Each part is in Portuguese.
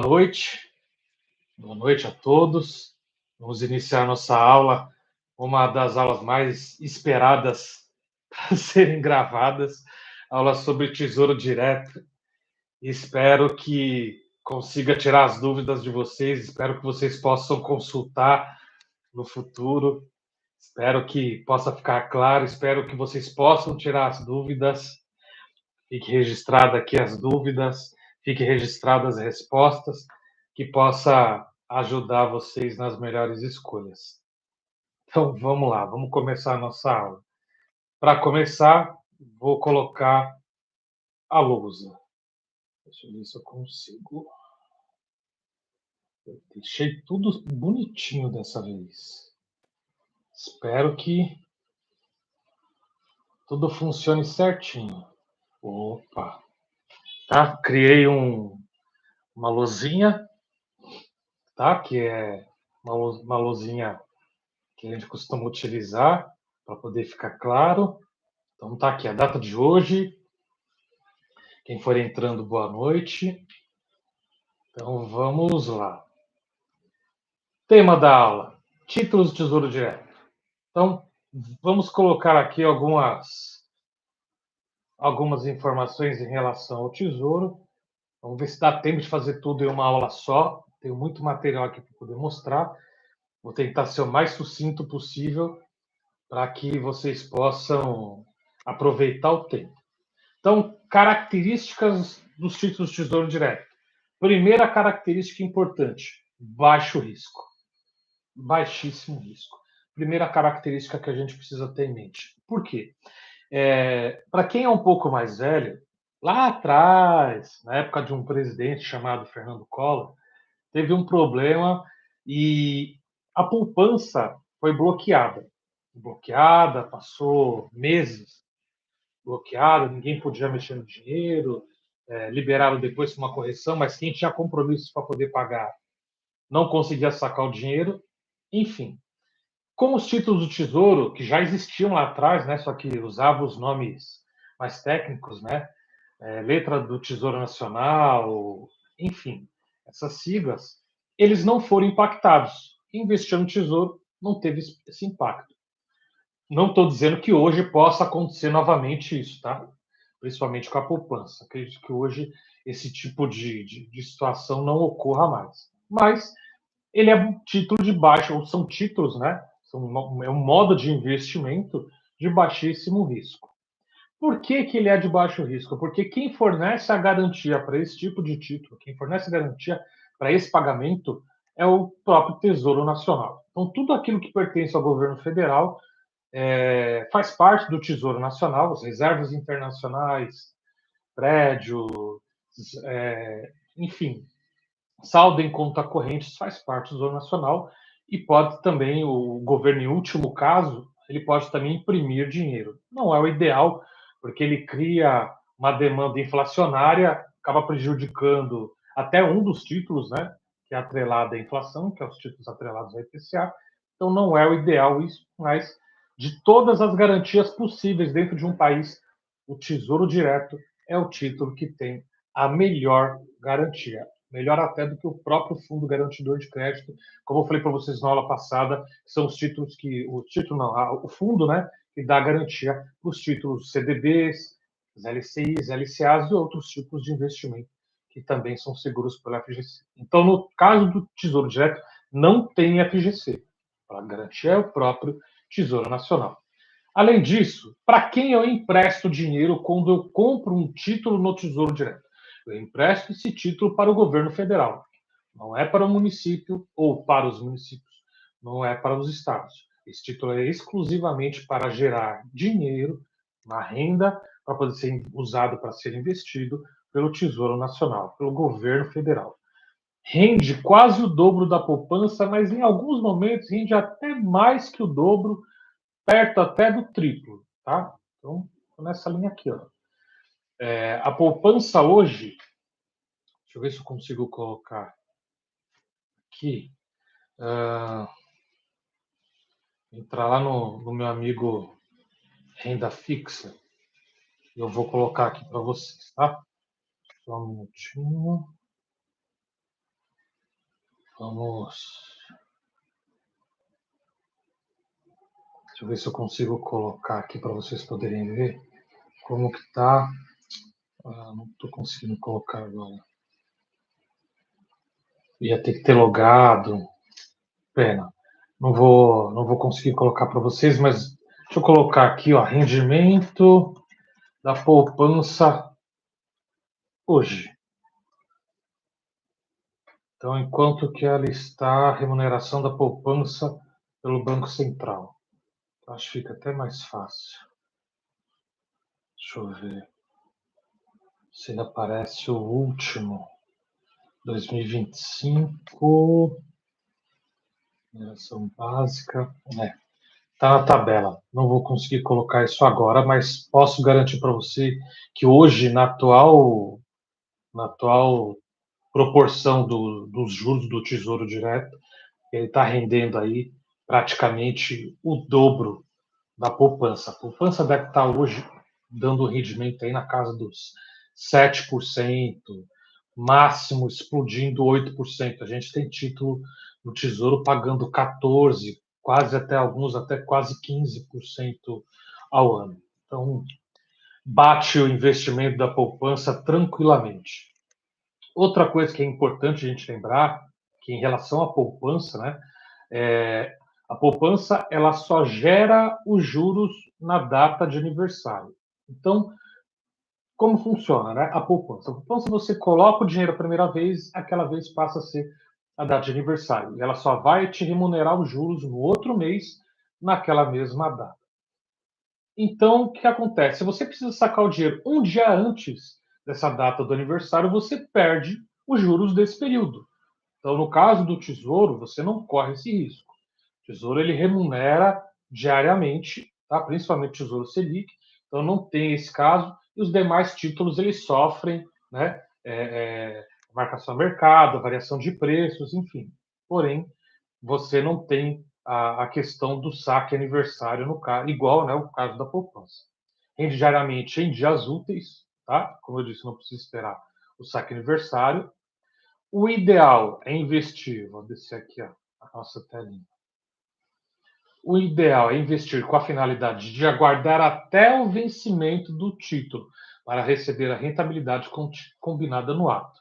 noite. Boa noite a todos. Vamos iniciar nossa aula, uma das aulas mais esperadas para serem gravadas, aula sobre Tesouro Direto. Espero que consiga tirar as dúvidas de vocês, espero que vocês possam consultar no futuro. Espero que possa ficar claro, espero que vocês possam tirar as dúvidas. Fique registrada aqui as dúvidas, fique registradas as respostas, que possa ajudar vocês nas melhores escolhas. Então, vamos lá, vamos começar a nossa aula. Para começar, vou colocar a lousa. Deixa eu ver se eu consigo. Eu deixei tudo bonitinho dessa vez. Espero que tudo funcione certinho. Opa! Tá? Criei uma luzinha, tá? Que é uma luzinha que a gente costuma utilizar para poder ficar claro. Então tá aqui a data de hoje. Quem for entrando, boa noite. Então vamos lá. Tema da aula: títulos de Tesouro Direto. Então vamos colocar aqui algumas informações em relação ao Tesouro. Vamos ver se dá tempo de fazer tudo em uma aula só. Tenho muito material aqui para poder mostrar. Vou tentar ser o mais sucinto possível para que vocês possam aproveitar o tempo. Então, características dos títulos de Tesouro Direto. Primeira característica importante: baixo risco. Baixíssimo risco. Primeira característica que a gente precisa ter em mente. Por quê? Para quem é um pouco mais velho, lá atrás, na época de um presidente chamado Fernando Collor, teve um problema e a poupança foi bloqueada. Bloqueada, passou meses bloqueada, ninguém podia mexer no dinheiro, liberaram depois com uma correção, mas quem tinha compromissos para poder pagar não conseguia sacar o dinheiro. Enfim, com os títulos do Tesouro, que já existiam lá atrás, né, só que usavam os nomes mais técnicos, né, letra do Tesouro Nacional, enfim, essas siglas, eles não foram impactados. Investir no Tesouro não teve esse impacto. Não estou dizendo que hoje possa acontecer novamente isso, tá? Principalmente com a poupança. Acredito que hoje esse tipo de situação não ocorra mais. Mas ele é um título de baixo, ou são títulos, né? É um modo de investimento de baixíssimo risco. Por que, que ele é de baixo risco? Porque quem fornece a garantia para esse tipo de título, quem fornece a garantia para esse pagamento, é o próprio Tesouro Nacional. Então, tudo aquilo que pertence ao governo federal faz parte do Tesouro Nacional, as reservas internacionais, prédio, enfim, saldo em conta corrente faz parte do Tesouro Nacional e pode também, o governo, em último caso, ele pode também imprimir dinheiro. Não é o ideal, porque ele cria uma demanda inflacionária, acaba prejudicando até um dos títulos, né, que é atrelado à inflação, que é os títulos atrelados ao IPCA. Então não é o ideal isso, mas de todas as garantias possíveis dentro de um país, o Tesouro Direto é o título que tem a melhor garantia, melhor até do que o próprio fundo garantidor de crédito, como eu falei para vocês na aula passada, são os títulos que o fundo, né, que dá garantia para os títulos CDBs, LCIs, LCAs e outros tipos de investimento que também são seguros pela FGC. Então, no caso do Tesouro Direto, não tem FGC. A garantia é o próprio Tesouro Nacional. Além disso, para quem eu empresto dinheiro quando eu compro um título no Tesouro Direto? Eu empresto esse título para o governo federal. Não é para o município ou para os municípios. Não é para os estados. Esse título é exclusivamente para gerar dinheiro, uma renda, para poder ser usado para ser investido pelo Tesouro Nacional, pelo governo federal. Rende quase o dobro da poupança, mas em alguns momentos rende até mais que o dobro, perto até do triplo, tá? Então, nessa linha aqui, ó. A poupança hoje, deixa eu ver se eu consigo colocar aqui, entrar lá no meu amigo Renda Fixa, eu vou colocar aqui para vocês, tá? Só um minutinho. Vamos. Deixa eu ver se eu consigo colocar aqui para vocês poderem ver como que tá. Não estou conseguindo colocar agora. Ia ter que ter logado. Pena. Não vou conseguir colocar para vocês, mas deixa eu colocar aqui, ó, rendimento da poupança hoje. Então, enquanto que ela está, a remuneração da poupança pelo Banco Central. Acho que fica até mais fácil. Deixa eu ver se ainda aparece o último. 2025. Remuneração básica. Tá na tabela. Não vou conseguir colocar isso agora, mas posso garantir para você que hoje, na atual proporção dos juros do Tesouro Direto, ele está rendendo aí praticamente o dobro da poupança. A poupança deve estar hoje dando rendimento aí na casa dos 7%, máximo explodindo 8%. A gente tem título no Tesouro pagando 14%, quase até alguns, até quase 15% ao ano. Então, bate o investimento da poupança tranquilamente. Outra coisa que é importante a gente lembrar, que em relação à poupança, né, a poupança ela só gera os juros na data de aniversário. Então, como funciona, né? A poupança. A poupança, você coloca o dinheiro a primeira vez, aquela vez passa a ser a data de aniversário. E ela só vai te remunerar os juros no outro mês, naquela mesma data. Então, o que acontece? Se você precisa sacar o dinheiro um dia antes dessa data do aniversário, você perde os juros desse período. Então, no caso do Tesouro, você não corre esse risco. O Tesouro ele remunera diariamente, tá? Principalmente o Tesouro Selic. Então, não tem esse caso. E os demais títulos eles sofrem, né? Marcação a mercado, variação de preços, enfim. Porém, você não tem a questão do saque aniversário no caso, igual, né, o caso da poupança. Rende diariamente em dias úteis, tá? Como eu disse, não precisa esperar o saque aniversário. O ideal é investir, vou descer aqui ó, a nossa telinha. O ideal é investir com a finalidade de aguardar até o vencimento do título para receber a rentabilidade combinada no ato.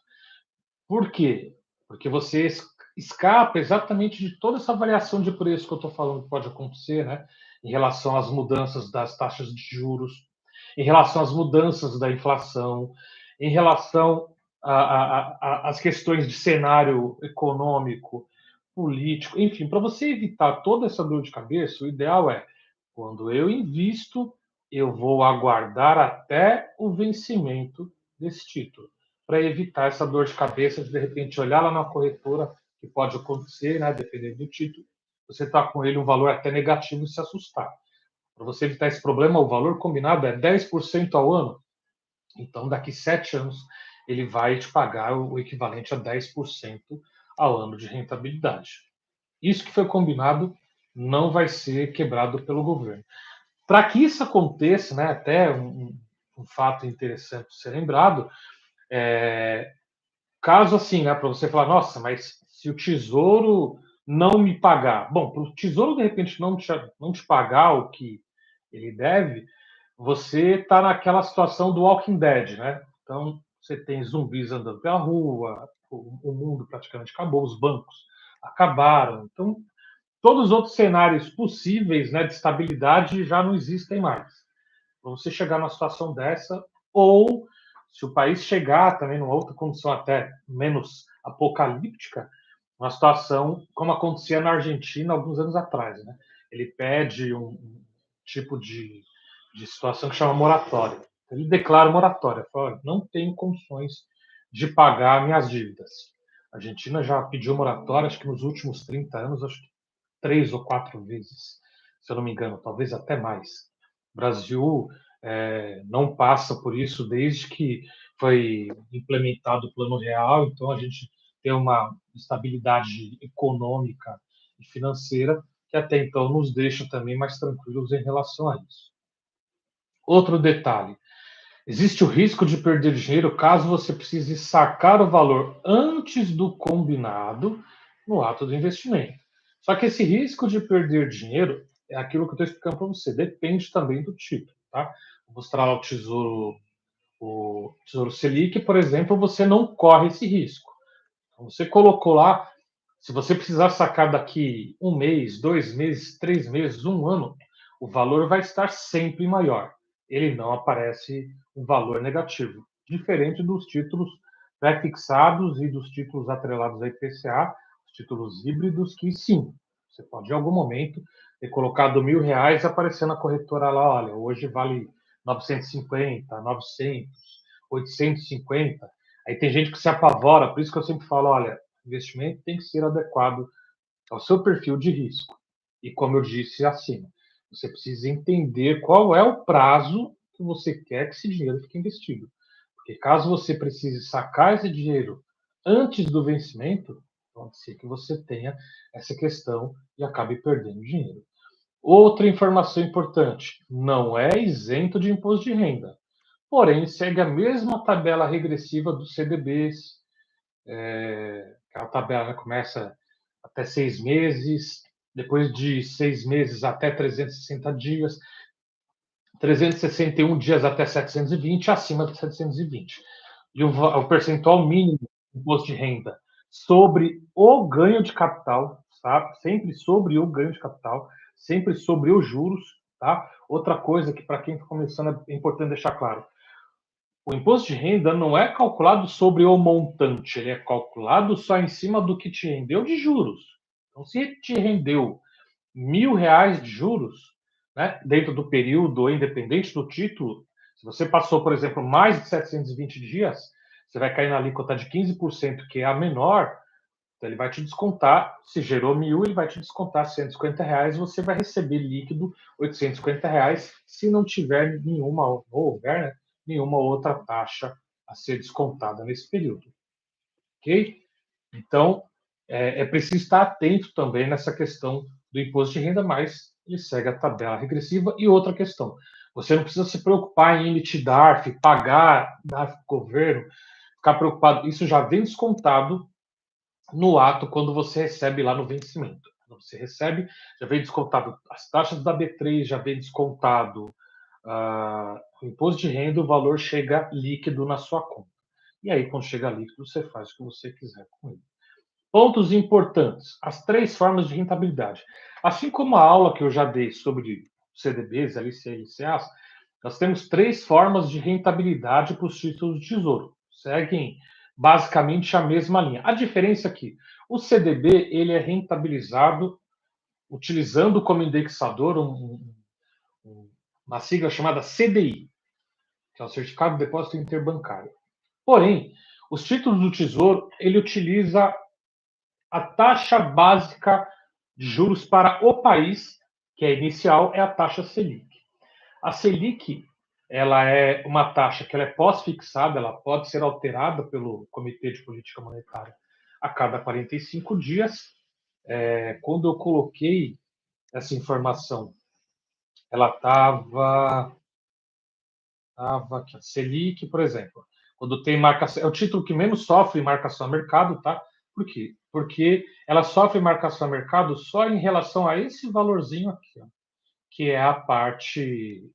Por quê? Porque você escapa exatamente de toda essa variação de preço que eu estou falando que pode acontecer, né? Em relação às mudanças das taxas de juros, em relação às mudanças da inflação, em relação às questões de cenário econômico, político, enfim, para você evitar toda essa dor de cabeça, o ideal é, quando eu invisto, eu vou aguardar até o vencimento desse título para evitar essa dor de cabeça de repente olhar lá na corretora, que pode acontecer, né, dependendo do título, você está com ele um valor até negativo e se assustar. Para você evitar esse problema, o valor combinado é 10% ao ano. Então, daqui 7 anos, ele vai te pagar o equivalente a 10% ao ano de rentabilidade. Isso que foi combinado não vai ser quebrado pelo governo. Para que isso aconteça, né, até um fato interessante de ser lembrado, caso assim, né, para você falar, nossa, mas se o Tesouro não me pagar, bom, para o Tesouro de repente não te pagar o que ele deve, você está naquela situação do Walking Dead, né? Então você tem zumbis andando pela rua, o mundo praticamente acabou, os bancos acabaram, então todos os outros cenários possíveis, né, de estabilidade já não existem mais. Para você chegar numa situação dessa, ou se o país chegar também numa outra condição até menos apocalíptica, uma situação como acontecia na Argentina alguns anos atrás, né? Ele pede um tipo de situação que chama moratória. Ele declara moratória, fala, não tenho condições de pagar minhas dívidas. A Argentina já pediu moratória, acho que nos últimos 30 anos, acho que 3 ou 4 vezes, se eu não me engano, talvez até mais. O Brasil não passa por isso desde que foi implementado o Plano Real, então a gente tem uma estabilidade econômica e financeira que até então nos deixa também mais tranquilos em relação a isso. Outro detalhe: existe o risco de perder dinheiro caso você precise sacar o valor antes do combinado no ato do investimento. Só que esse risco de perder dinheiro é aquilo que eu estou explicando para você, depende também do título, tá? Vou mostrar lá o Tesouro Selic, por exemplo, você não corre esse risco. Então, você colocou lá, se você precisar sacar daqui um mês, 2 meses, 3 meses, um ano, o valor vai estar sempre maior. Ele não aparece um valor negativo, diferente dos títulos pré-fixados e dos títulos atrelados a IPCA, os títulos híbridos, que sim, você pode em algum momento ter colocado R$ 1.000 e aparecer na corretora lá, olha, hoje vale 950, 900, 850. Aí tem gente que se apavora, por isso que eu sempre falo, olha, investimento tem que ser adequado ao seu perfil de risco. E como eu disse acima, você precisa entender qual é o prazo que você quer que esse dinheiro fique investido. Porque caso você precise sacar esse dinheiro antes do vencimento, pode ser que você tenha essa questão e acabe perdendo dinheiro. Outra informação importante: não é isento de imposto de renda, porém segue a mesma tabela regressiva dos CDBs. Aquela tabela, né, começa até 6 meses, depois de 6 meses até 360 dias, 361 dias até 720, acima de 720. E o percentual mínimo de imposto de renda sobre o ganho de capital, tá? Sempre sobre o ganho de capital, sempre sobre os juros, tá? Outra coisa que para quem está começando é importante deixar claro: o imposto de renda não é calculado sobre o montante, ele é calculado só em cima do que te rendeu de juros. Então, se te rendeu R$ 1.000 de juros, né, dentro do período, independente do título, se você passou, por exemplo, mais de 720 dias, você vai cair na alíquota de 15%, que é a menor, então ele vai te descontar, se gerou 1.000, ele vai te descontar R$ 150, você vai receber líquido R$ 850, se não tiver nenhuma, ou houver, né, nenhuma outra taxa a ser descontada nesse período. Ok? Então, é preciso estar atento também nessa questão do imposto de renda, mas ele segue a tabela regressiva. E outra questão, você não precisa se preocupar em emitir DARF, pagar DARF para o governo, ficar preocupado. Isso já vem descontado no ato quando você recebe lá no vencimento. Quando você recebe, já vem descontado as taxas da B3, já vem descontado o imposto de renda, o valor chega líquido na sua conta. E aí, quando chega líquido, você faz o que você quiser com ele. Pontos importantes: as 3 formas de rentabilidade. Assim como a aula que eu já dei sobre CDBs, LCA e LCAs, nós temos 3 formas de rentabilidade para os títulos de tesouro. Seguem basicamente a mesma linha. A diferença é que o CDB ele é rentabilizado utilizando como indexador uma sigla chamada CDI, que é o Certificado de Depósito Interbancário. Porém, os títulos do Tesouro ele utiliza a taxa básica de juros para o país, que é inicial, é a taxa Selic. A Selic ela é uma taxa que ela é pós-fixada, ela pode ser alterada pelo Comitê de Política Monetária a cada 45 dias. Quando eu coloquei essa informação, ela estava aqui, a Selic, por exemplo. Quando tem marcação, é o título que menos sofre marcação a mercado, tá? Por quê? Porque ela sofre marcação a mercado só em relação a esse valorzinho aqui, ó, que é a parte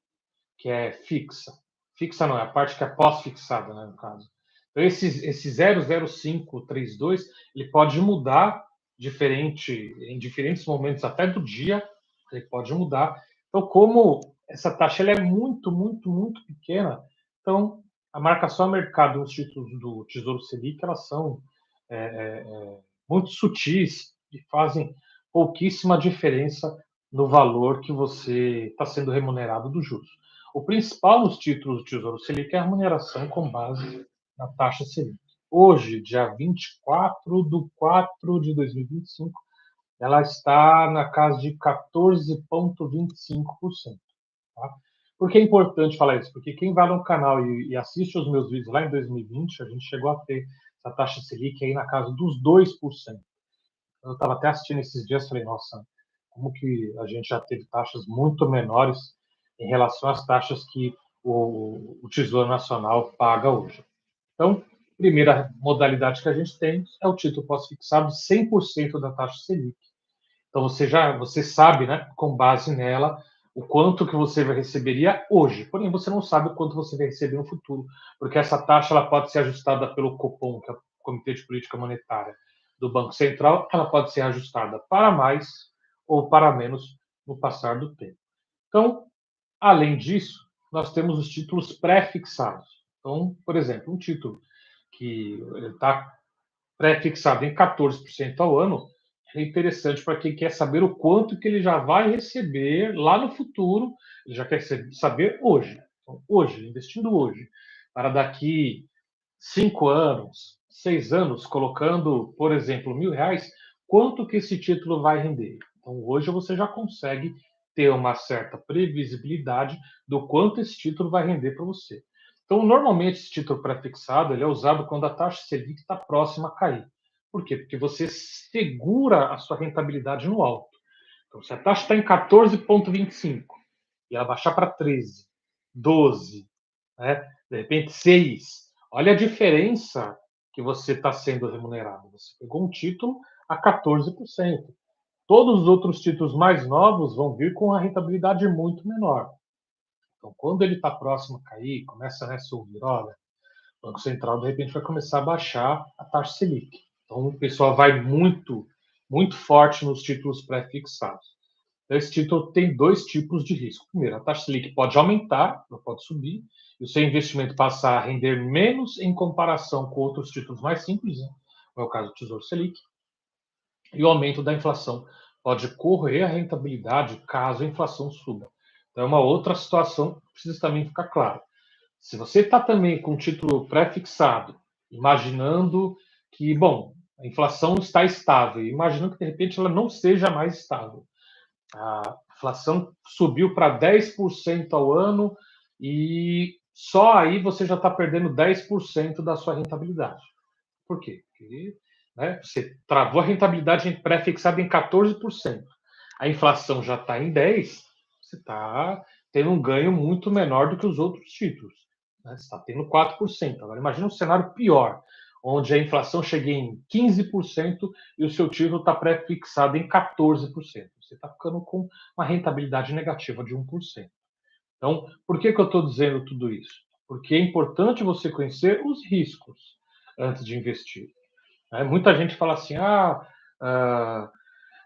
que é fixa. Fixa não, é a parte que é pós-fixada, né, no caso. Então, esse 00532, ele pode mudar em diferentes momentos, até do dia, ele pode mudar. Então, como essa taxa ela é muito, muito, muito pequena, então a marcação a mercado nos títulos do Tesouro Selic, elas são muito sutis e fazem pouquíssima diferença no valor que você está sendo remunerado dos juros. O principal nos títulos do Tesouro Selic é a remuneração com base na taxa Selic. Hoje, dia 24/4/2025, ela está na casa de 14,25%. Tá? Por que é importante falar isso? Porque quem vai no canal e assiste os meus vídeos lá em 2020, a gente chegou a ter essa taxa Selic aí na casa dos 2%. Eu estava até assistindo esses dias e falei, nossa, como que a gente já teve taxas muito menores em relação às taxas que o Tesouro Nacional paga hoje. Então, Primeira modalidade que a gente tem é o título pós-fixado 100% da taxa Selic. Então você sabe, né, com base nela, o quanto que você receberia hoje. Porém, você não sabe o quanto você vai receber no futuro, porque essa taxa ela pode ser ajustada pelo Copom, que é o Comitê de Política Monetária do Banco Central, ela pode ser ajustada para mais ou para menos no passar do tempo. Então, além disso, nós temos os títulos pré-fixados. Então, por exemplo, um título que está pré-fixado em 14% ao ano é interessante para quem quer saber o quanto que ele já vai receber lá no futuro, ele já quer saber hoje. Então, hoje, investindo hoje, para daqui 5 anos, 6 anos, colocando, por exemplo, R$ 1.000, quanto que esse título vai render? Então, hoje você já consegue ter uma certa previsibilidade do quanto esse título vai render para você. Então, normalmente, esse título pré-fixado ele é usado quando a taxa Selic está próxima a cair. Por quê? Porque você segura a sua rentabilidade no alto. Então, se a taxa está em 14,25 e ela baixar para 13, 12, né? De repente 6, olha a diferença que você está sendo remunerado. Você pegou um título a 14%. Todos os outros títulos mais novos vão vir com a rentabilidade muito menor. Então, quando ele está próximo a cair, começa a ouvir, olha, o Banco Central, de repente, vai começar a baixar a taxa Selic. Então, o pessoal vai muito, muito forte nos títulos pré-fixados. Então, esse título tem dois tipos de risco. Primeiro, a taxa Selic pode aumentar, não pode subir, e o seu investimento passar a render menos em comparação com outros títulos mais simples, né? Como é o caso do Tesouro Selic. E o aumento da inflação pode correr a rentabilidade caso a inflação suba. Então, é uma outra situação que precisa também ficar claro. Se você está também com o título pré-fixado, imaginando que, bom, a inflação está estável, imaginando que de repente ela não seja mais estável. A inflação subiu para 10% ao ano e só aí você já está perdendo 10% da sua rentabilidade. Por quê? Porque né, você travou a rentabilidade pré-fixada em 14%. A inflação já está em 10%, você está tendo um ganho muito menor do que os outros títulos. Né? Você está tendo 4%. Agora, imagine um cenário pior, onde a inflação chega em 15% e o seu título está pré-fixado em 14%. Você está ficando com uma rentabilidade negativa de 1%. Então, por que eu estou dizendo tudo isso? Porque é importante você conhecer os riscos antes de investir. Muita gente fala assim: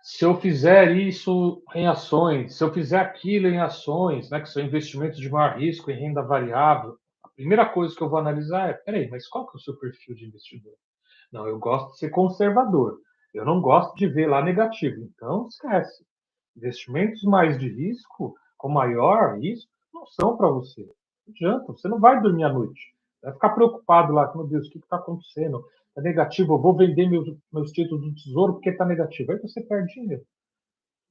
se eu fizer isso em ações, se eu fizer aquilo em ações, né, que são investimentos de maior risco em renda variável, a primeira coisa que eu vou analisar é: peraí, mas qual que é o seu perfil de investidor? Não, eu gosto de ser conservador. Eu não gosto de ver lá negativo. Então, esquece. Investimentos mais de risco, com maior risco, não são para você. Não adianta, você não vai dormir à noite. Vai ficar preocupado lá, meu Deus, o que está acontecendo? Está negativo, eu vou vender meus títulos do tesouro porque está negativo. Aí você perde dinheiro.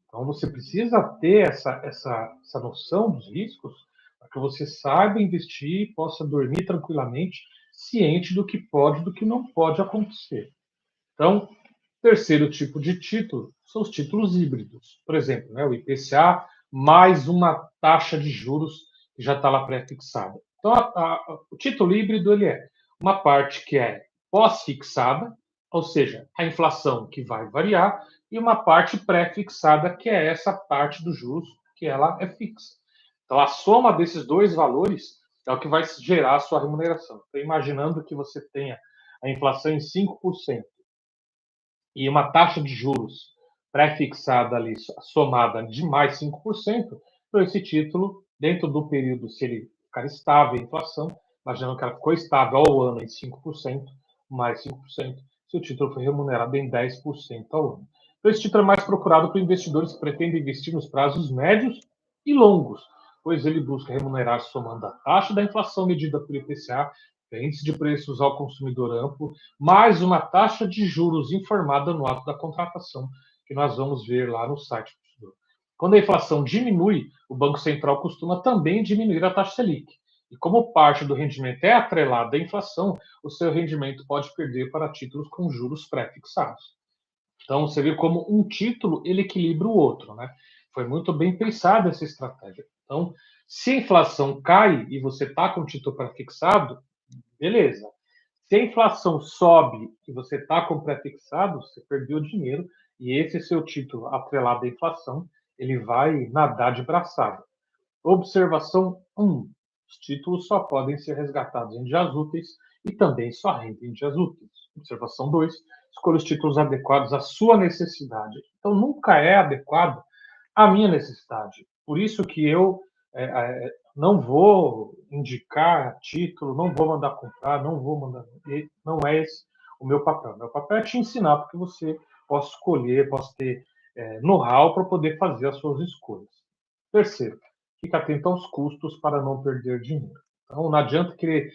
Então você precisa ter essa noção dos riscos para que você saiba investir e possa dormir tranquilamente, ciente do que pode e do que não pode acontecer. Então, terceiro tipo de título são os títulos híbridos. Por exemplo, né, o IPCA mais uma taxa de juros que já está lá pré-fixada. Então, o título híbrido ele é uma parte que é pós-fixada, ou seja, a inflação que vai variar, e uma parte pré-fixada, que é essa parte dos juros que ela é fixa. Então, a soma desses dois valores é o que vai gerar a sua remuneração. Então, imaginando que você tenha a inflação em 5%, e uma taxa de juros pré-fixada ali, somada de mais 5%, então esse título, dentro do período, se ele ficar estável a inflação, imaginando que ela ficou estável ao ano em 5%, mais 5%, seu título foi remunerado em 10% ao ano. Então, esse título é mais procurado por investidores que pretendem investir nos prazos médios e longos, pois ele busca remunerar somando a taxa da inflação medida por IPCA, índice de preços ao consumidor amplo, mais uma taxa de juros informada no ato da contratação, que nós vamos ver lá no site. Quando a inflação diminui, o Banco Central costuma também diminuir a taxa Selic. E como parte do rendimento é atrelada à inflação, o seu rendimento pode perder para títulos com juros pré-fixados. Então, você vê como um título ele equilibra o outro, né? Foi muito bem pensada essa estratégia. Então, se a inflação cai e você está com o título pré-fixado, beleza. Se a inflação sobe e você está com pré-fixado, você perdeu dinheiro e esse seu título atrelado à inflação, ele vai nadar de braçada. Observação 1. Os títulos só podem ser resgatados em dias úteis e também só rendem em dias úteis. Observação 2. Escolha os títulos adequados à sua necessidade. Então, nunca é adequado à minha necessidade. Por isso que eu não vou indicar título, não vou mandar comprar, não vou mandar. Não é esse o meu papel. Meu papel é te ensinar, porque você possa escolher, possa ter know-how para poder fazer as suas escolhas. Terceiro, fica atento aos custos para não perder dinheiro. Então, não adianta querer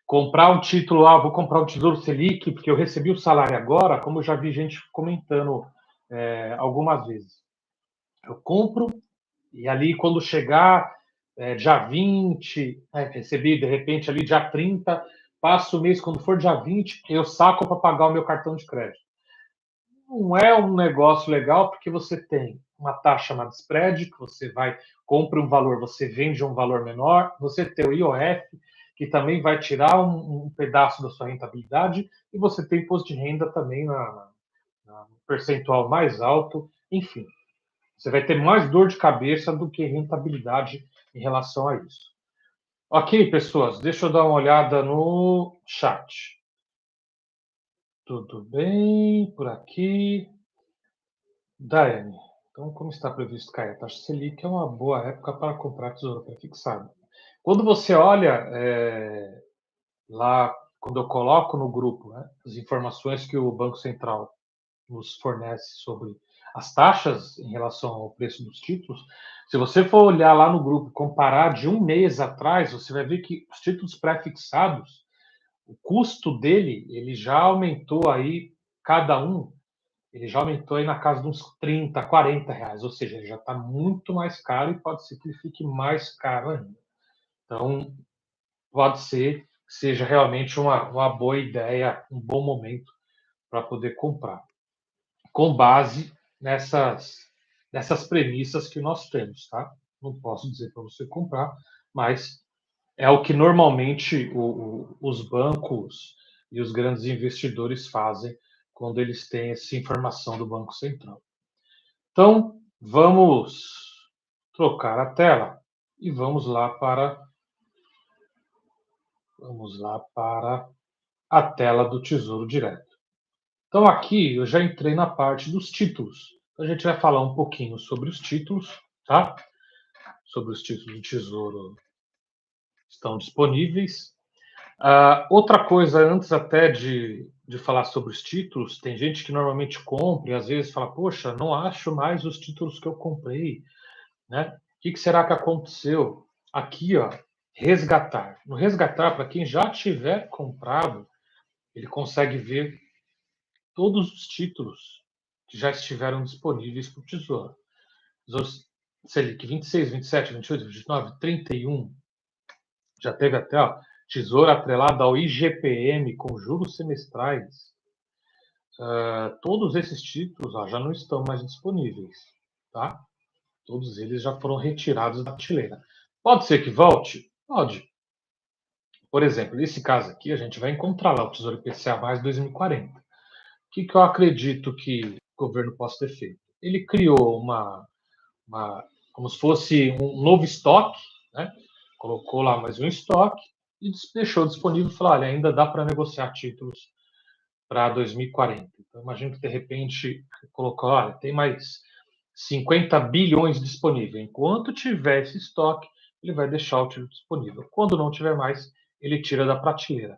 comprar um título, vou comprar um Tesouro Selic, porque eu recebi o salário agora, como eu já vi gente comentando algumas vezes. Eu compro, e ali quando chegar dia 20, recebi de repente ali dia 30, passo o mês, quando for dia 20, eu saco para pagar o meu cartão de crédito. Não é um negócio legal, porque você tem uma taxa chamada spread, que você compra um valor, você vende um valor menor, você tem o IOF, que também vai tirar um pedaço da sua rentabilidade, e você tem imposto de renda também no percentual mais alto, enfim. Você vai ter mais dor de cabeça do que rentabilidade em relação a isso. Ok, pessoas, deixa eu dar uma olhada no chat. Tudo bem por aqui? Daiane, então, como está previsto cair a taxa Selic, é uma boa época para comprar tesouro prefixado. Quando você olha lá, quando eu coloco no grupo as informações que o Banco Central nos fornece sobre as taxas em relação ao preço dos títulos, se você for olhar lá no grupo, comparar de um mês atrás, você vai ver que os títulos pré-fixados, o custo dele, ele já aumentou aí, cada um, ele já aumentou aí na casa de uns 30, 40 reais, ou seja, ele já está muito mais caro e pode ser que ele fique mais caro ainda. Então, pode ser que seja realmente uma boa ideia, um bom momento para poder comprar, com base nessas premissas que nós temos, tá? Não posso dizer para você comprar, mas é o que normalmente os bancos e os grandes investidores fazem quando eles têm essa informação do Banco Central. Então, vamos trocar a tela e vamos lá para a tela do Tesouro Direto. Então, aqui eu já entrei na parte dos títulos. Então, a gente vai falar um pouquinho sobre os títulos, tá? Sobre os títulos do Tesouro estão disponíveis. Outra coisa, antes até de falar sobre os títulos, tem gente que normalmente compra e às vezes fala, poxa, não acho mais os títulos que eu comprei, né? O que será que aconteceu? Aqui, ó, resgatar. No resgatar, para quem já tiver comprado, ele consegue ver todos os títulos que já estiveram disponíveis para o Tesouro. Selic 26, 27, 28, 29, 31. Já teve até Tesouro atrelado ao IGPM com juros semestrais. Todos esses títulos já não estão mais disponíveis. Tá? Todos eles já foram retirados da prateleira. Pode ser que volte? Pode. Por exemplo, nesse caso aqui, a gente vai encontrar lá o Tesouro IPCA mais 2040. O que eu acredito que o governo possa ter feito? Ele criou como se fosse um novo estoque, né? Colocou lá mais um estoque e deixou disponível e falou, olha, ainda dá para negociar títulos para 2040. Então, imagino que, de repente, colocou, olha, tem mais 50 bilhões disponível. Enquanto tiver esse estoque, ele vai deixar o título disponível. Quando não tiver mais, ele tira da prateleira.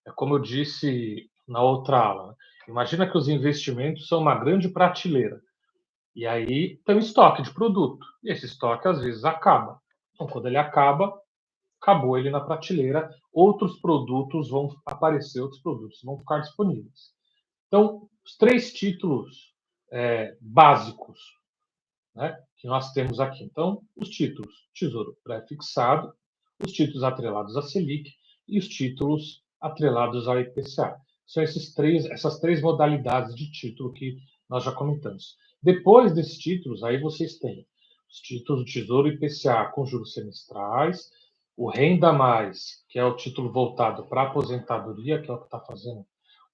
É como eu disse na outra aula. Imagina que os investimentos são uma grande prateleira. E aí tem um estoque de produto. E esse estoque, às vezes, acaba. Então, quando ele acaba, acabou ele na prateleira, outros produtos vão aparecer, outros produtos vão ficar disponíveis. Então, os três títulos básicos, né, que nós temos aqui. Então, os títulos Tesouro pré-fixado, os títulos atrelados à Selic e os títulos atrelados ao IPCA. São essas três modalidades de título que nós já comentamos. Depois desses títulos, aí vocês têm os títulos do Tesouro IPCA com juros semestrais, o Renda Mais, que é o título voltado para a aposentadoria, que é o que está fazendo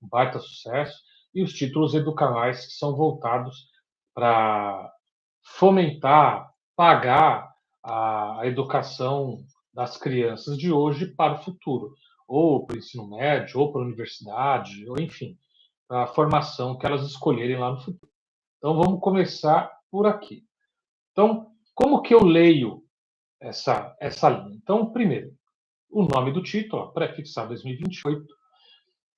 um baita sucesso, e os títulos Educa Mais, que são voltados para fomentar, pagar a educação das crianças de hoje para o futuro, ou para o ensino médio, ou para a universidade, ou enfim, para a formação que elas escolherem lá no futuro. Então vamos começar por aqui. Então, como que eu leio essa linha? Então, primeiro, o nome do título, pré-fixado 2028,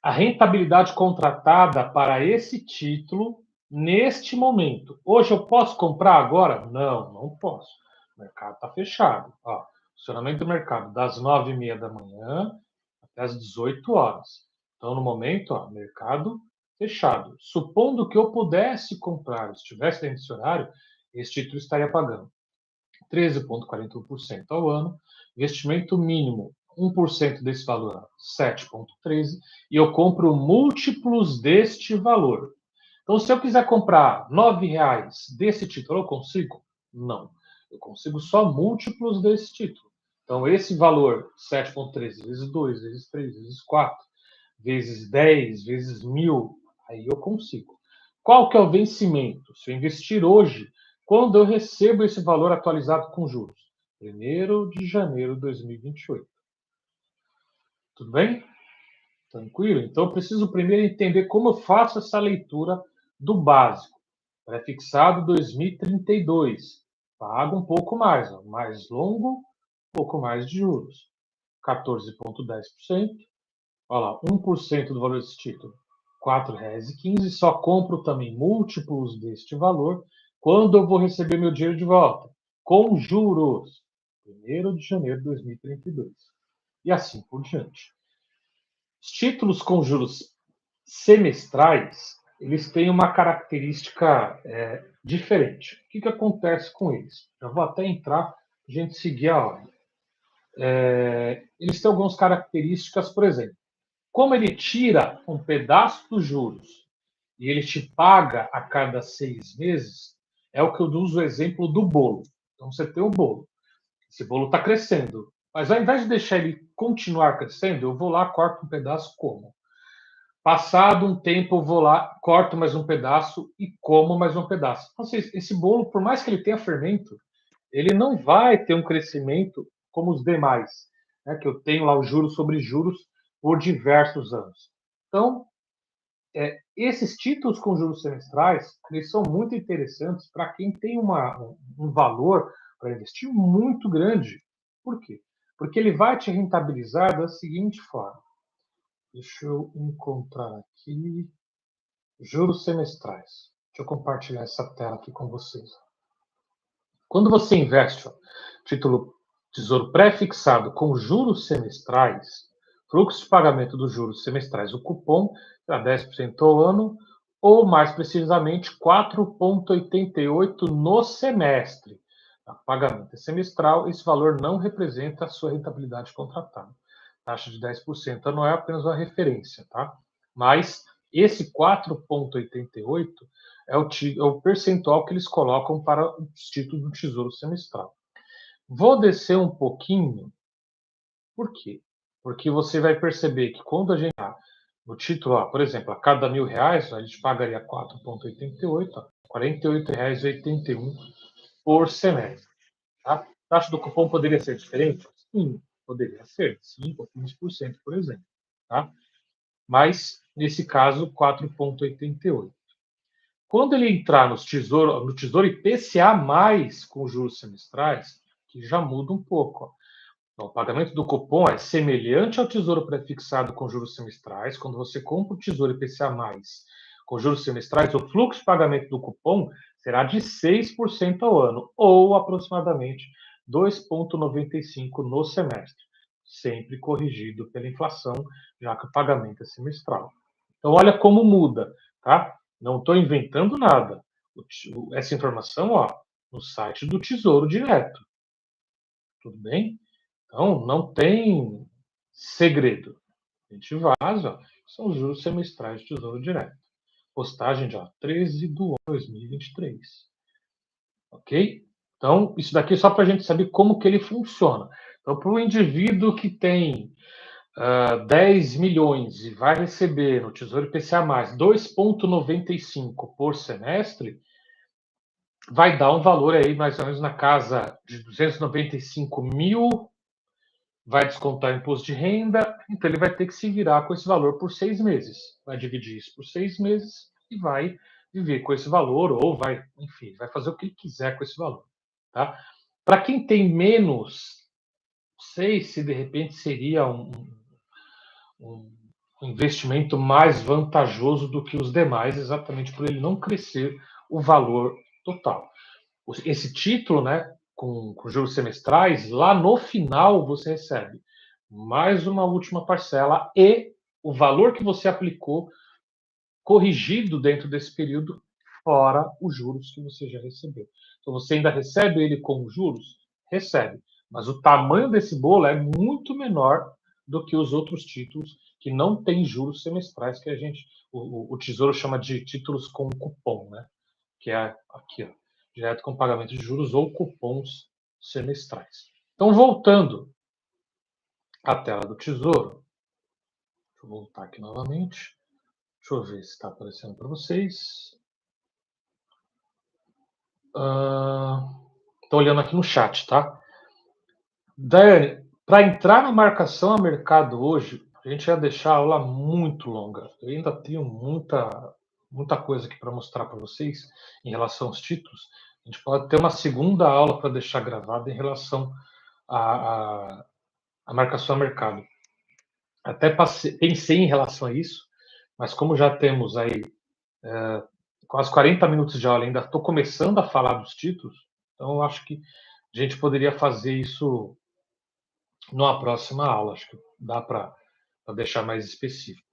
a rentabilidade contratada para esse título neste momento. Hoje eu posso comprar agora? Não, não posso. O mercado está fechado. Ó, funcionamento do mercado das 9h30 da manhã até as 18 horas. Então, no momento, ó, mercado fechado. Supondo que eu pudesse comprar, estivesse dentro desse horário, esse título estaria pagando 13,41% ao ano, investimento mínimo 1% desse valor, 7,13%, e eu compro múltiplos deste valor. Então, se eu quiser comprar R$ 9,00 desse título, eu consigo? Não. Eu consigo só múltiplos desse título. Então, esse valor, 7,13 vezes 2, vezes 3, vezes 4, vezes 10, vezes 1.000, aí eu consigo. Qual que é o vencimento? Se eu investir hoje, quando eu recebo esse valor atualizado com juros? 1º de janeiro de 2028. Tudo bem? Tranquilo? Então, eu preciso primeiro entender como eu faço essa leitura do básico. Pré-fixado 2032. Paga um pouco mais, ó, mais longo, um pouco mais de juros. 14,10%. Olha lá, 1% do valor desse título. R$ 4,15. Só compro também múltiplos deste valor quando eu vou receber meu dinheiro de volta. Com juros. 1º de janeiro de 2032. E assim por diante. Os títulos com juros semestrais, eles têm uma característica diferente. O que acontece com eles? Eu vou até entrar para a gente seguir a ordem. Eles têm algumas características, por exemplo, como ele tira um pedaço dos juros e ele te paga a cada 6 meses, é o que eu uso o exemplo do bolo. Então você tem o bolo. Esse bolo está crescendo. Mas ao invés de deixar ele continuar crescendo, eu vou lá, corto um pedaço, como. Passado um tempo, eu vou lá, corto mais um pedaço e como mais um pedaço. Então, esse bolo, por mais que ele tenha fermento, ele não vai ter um crescimento como os demais, né, que eu tenho lá os juros sobre juros por diversos anos. Então, esses títulos com juros semestrais, eles são muito interessantes para quem tem um valor para investir muito grande. Por quê? Porque ele vai te rentabilizar da seguinte forma. Deixa eu encontrar aqui. Juros semestrais. Deixa eu compartilhar essa tela aqui com vocês. Quando você investe título Tesouro pré-fixado com juros semestrais, fluxo de pagamento dos juros semestrais, o cupom será 10% ao ano, ou mais precisamente 4,88 no semestre. O pagamento é semestral, esse valor não representa a sua rentabilidade contratada. Taxa de 10% não é apenas uma referência, tá? Mas esse 4,88 é o percentual que eles colocam para os títulos do Tesouro Semestral. Vou descer um pouquinho. Por quê? Porque você vai perceber que quando a gente no título, por exemplo, a cada R$ 1.000, a gente pagaria 4,88, R$ 48,81 por semestre. Tá? A taxa do cupom poderia ser diferente? Sim, poderia ser, 5% ou 15%, por exemplo. Tá? Mas, nesse caso, 4,88. Quando ele entrar no tesouro IPCA+, com juros semestrais, que já muda um pouco. Ó. Então, o pagamento do cupom é semelhante ao tesouro prefixado com juros semestrais. Quando você compra o tesouro IPCA+, com juros semestrais, o fluxo de pagamento do cupom será de 6% ao ano, ou aproximadamente 2,95% no semestre, sempre corrigido pela inflação, já que o pagamento é semestral. Então, olha como muda, tá? Não estou inventando nada. Essa informação, ó, no site do Tesouro Direto. Tudo bem? Então, não tem segredo. A gente vaza, ó, são os juros semestrais do Tesouro Direto. Postagem de 13 de 2023. Ok? Então, isso daqui é só para a gente saber como que ele funciona. Então, para o indivíduo que tem 10 milhões e vai receber no Tesouro IPCA+, 2,95 por semestre, vai dar um valor aí mais ou menos na casa de 295 mil, vai descontar imposto de renda, então ele vai ter que se virar com esse valor por 6 meses. Vai dividir isso por 6 meses e vai viver com esse valor, ou vai, enfim, vai fazer o que ele quiser com esse valor. Tá? Para quem tem menos, não sei se de repente seria um investimento mais vantajoso do que os demais, exatamente por ele não crescer o valor total. Esse título, né, com juros semestrais, lá no final você recebe mais uma última parcela e o valor que você aplicou corrigido dentro desse período, fora os juros que você já recebeu. Então você ainda recebe ele com juros? Recebe. Mas o tamanho desse bolo é muito menor do que os outros títulos que não têm juros semestrais, que a gente, o Tesouro chama de títulos com cupom, né? Que é aqui, ó, direto com pagamento de juros ou cupons semestrais. Então, voltando à tela do Tesouro, deixa eu voltar aqui novamente. Deixa eu ver se está aparecendo para vocês. Estou olhando aqui no chat, tá? Daiane, para entrar na marcação a mercado hoje, a gente vai deixar a aula muito longa. Eu ainda tenho muita coisa aqui para mostrar para vocês em relação aos títulos. A gente pode ter uma segunda aula para deixar gravada em relação à marcação a mercado. Até pensei em relação a isso, mas como já temos aí quase 40 minutos de aula, ainda estou começando a falar dos títulos, então eu acho que a gente poderia fazer isso numa próxima aula. Acho que dá para deixar mais específico.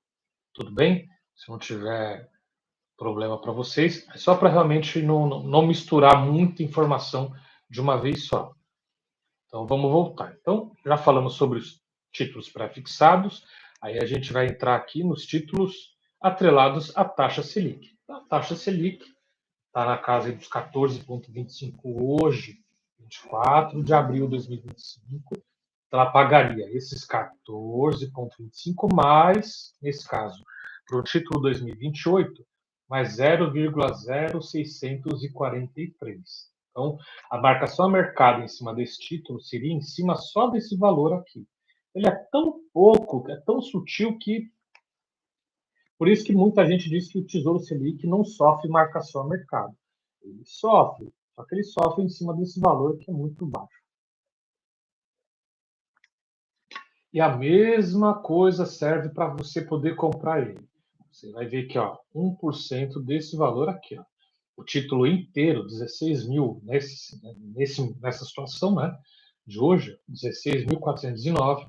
Tudo bem? Se não tiver problema para vocês, é só para realmente não misturar muita informação de uma vez só. Então vamos voltar. Então, já falamos sobre os títulos pré-fixados, aí a gente vai entrar aqui nos títulos atrelados à taxa Selic. A taxa Selic está na casa dos 14,25 hoje, 24 de abril de 2025. Então, ela pagaria esses 14,25 mais, nesse caso, para o título 2028, mais 0,0643. Então, a marcação a mercado em cima desse título seria em cima só desse valor aqui. Ele é tão pouco, é tão sutil que. Por isso que muita gente diz que o Tesouro Selic não sofre marcação a mercado. Ele sofre, só que ele sofre em cima desse valor que é muito baixo. E a mesma coisa serve para você poder comprar ele. Você vai ver que 1% desse valor aqui. Ó. O título inteiro, 16 mil, nessa situação, né, de hoje, 16.409,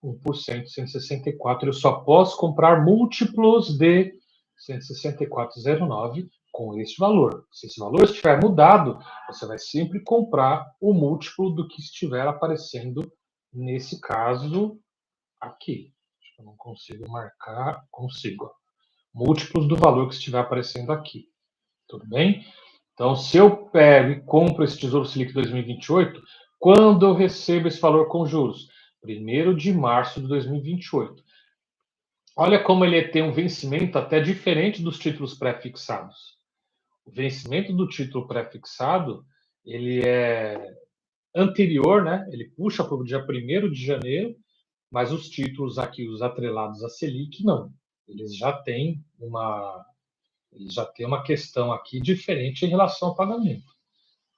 1%, 164. Eu só posso comprar múltiplos de 164,09 com esse valor. Se esse valor estiver mudado, você vai sempre comprar o múltiplo do que estiver aparecendo nesse caso aqui. Acho que eu não consigo marcar. Consigo. Múltiplos do valor que estiver aparecendo aqui. Tudo bem? Então, se eu pego e compro esse Tesouro Selic 2028, quando eu recebo esse valor com juros? 1º de março de 2028. Olha como ele tem um vencimento até diferente dos títulos pré-fixados. O vencimento do título pré-fixado, ele é anterior, né? Ele puxa para o dia 1º de janeiro, mas os títulos aqui, os atrelados à Selic, não. Eles já têm uma questão aqui diferente em relação ao pagamento.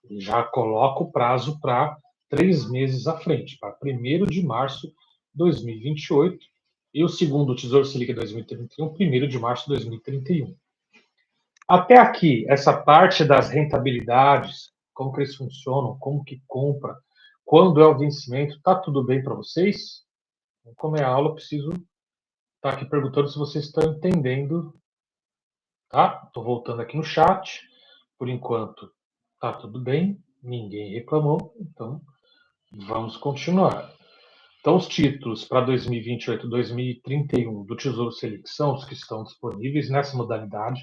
Ele já coloca o prazo para 3 meses à frente, para 1º de março de 2028, e o segundo Tesouro Selic 2031, 1º de março de 2031. Até aqui, essa parte das rentabilidades, como que eles funcionam, como que compra, quando é o vencimento, tá tudo bem para vocês? Como é a aula, eu preciso estar aqui perguntando se vocês estão entendendo. Tá? Estou voltando aqui no chat. Por enquanto, tá tudo bem. Ninguém reclamou. Então, vamos continuar. Então, os títulos para 2028 e 2031 do Tesouro Selic são os que estão disponíveis nessa modalidade.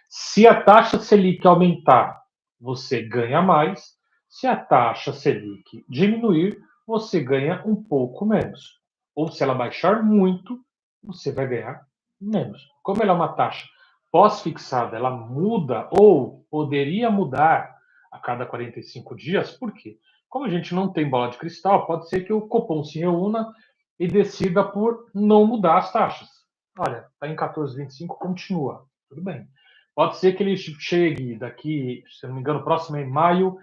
Se a taxa Selic aumentar, você ganha mais. Se a taxa Selic diminuir, você ganha um pouco menos. Ou se ela baixar muito, você vai ganhar menos. Como ela é uma taxa pós-fixada, ela muda ou poderia mudar a cada 45 dias, por quê? Como a gente não tem bola de cristal, pode ser que o Copom se reúna e decida por não mudar as taxas. Olha, está em 14,25, continua. Tudo bem. Pode ser que ele chegue daqui, se não me engano, próximo em maio,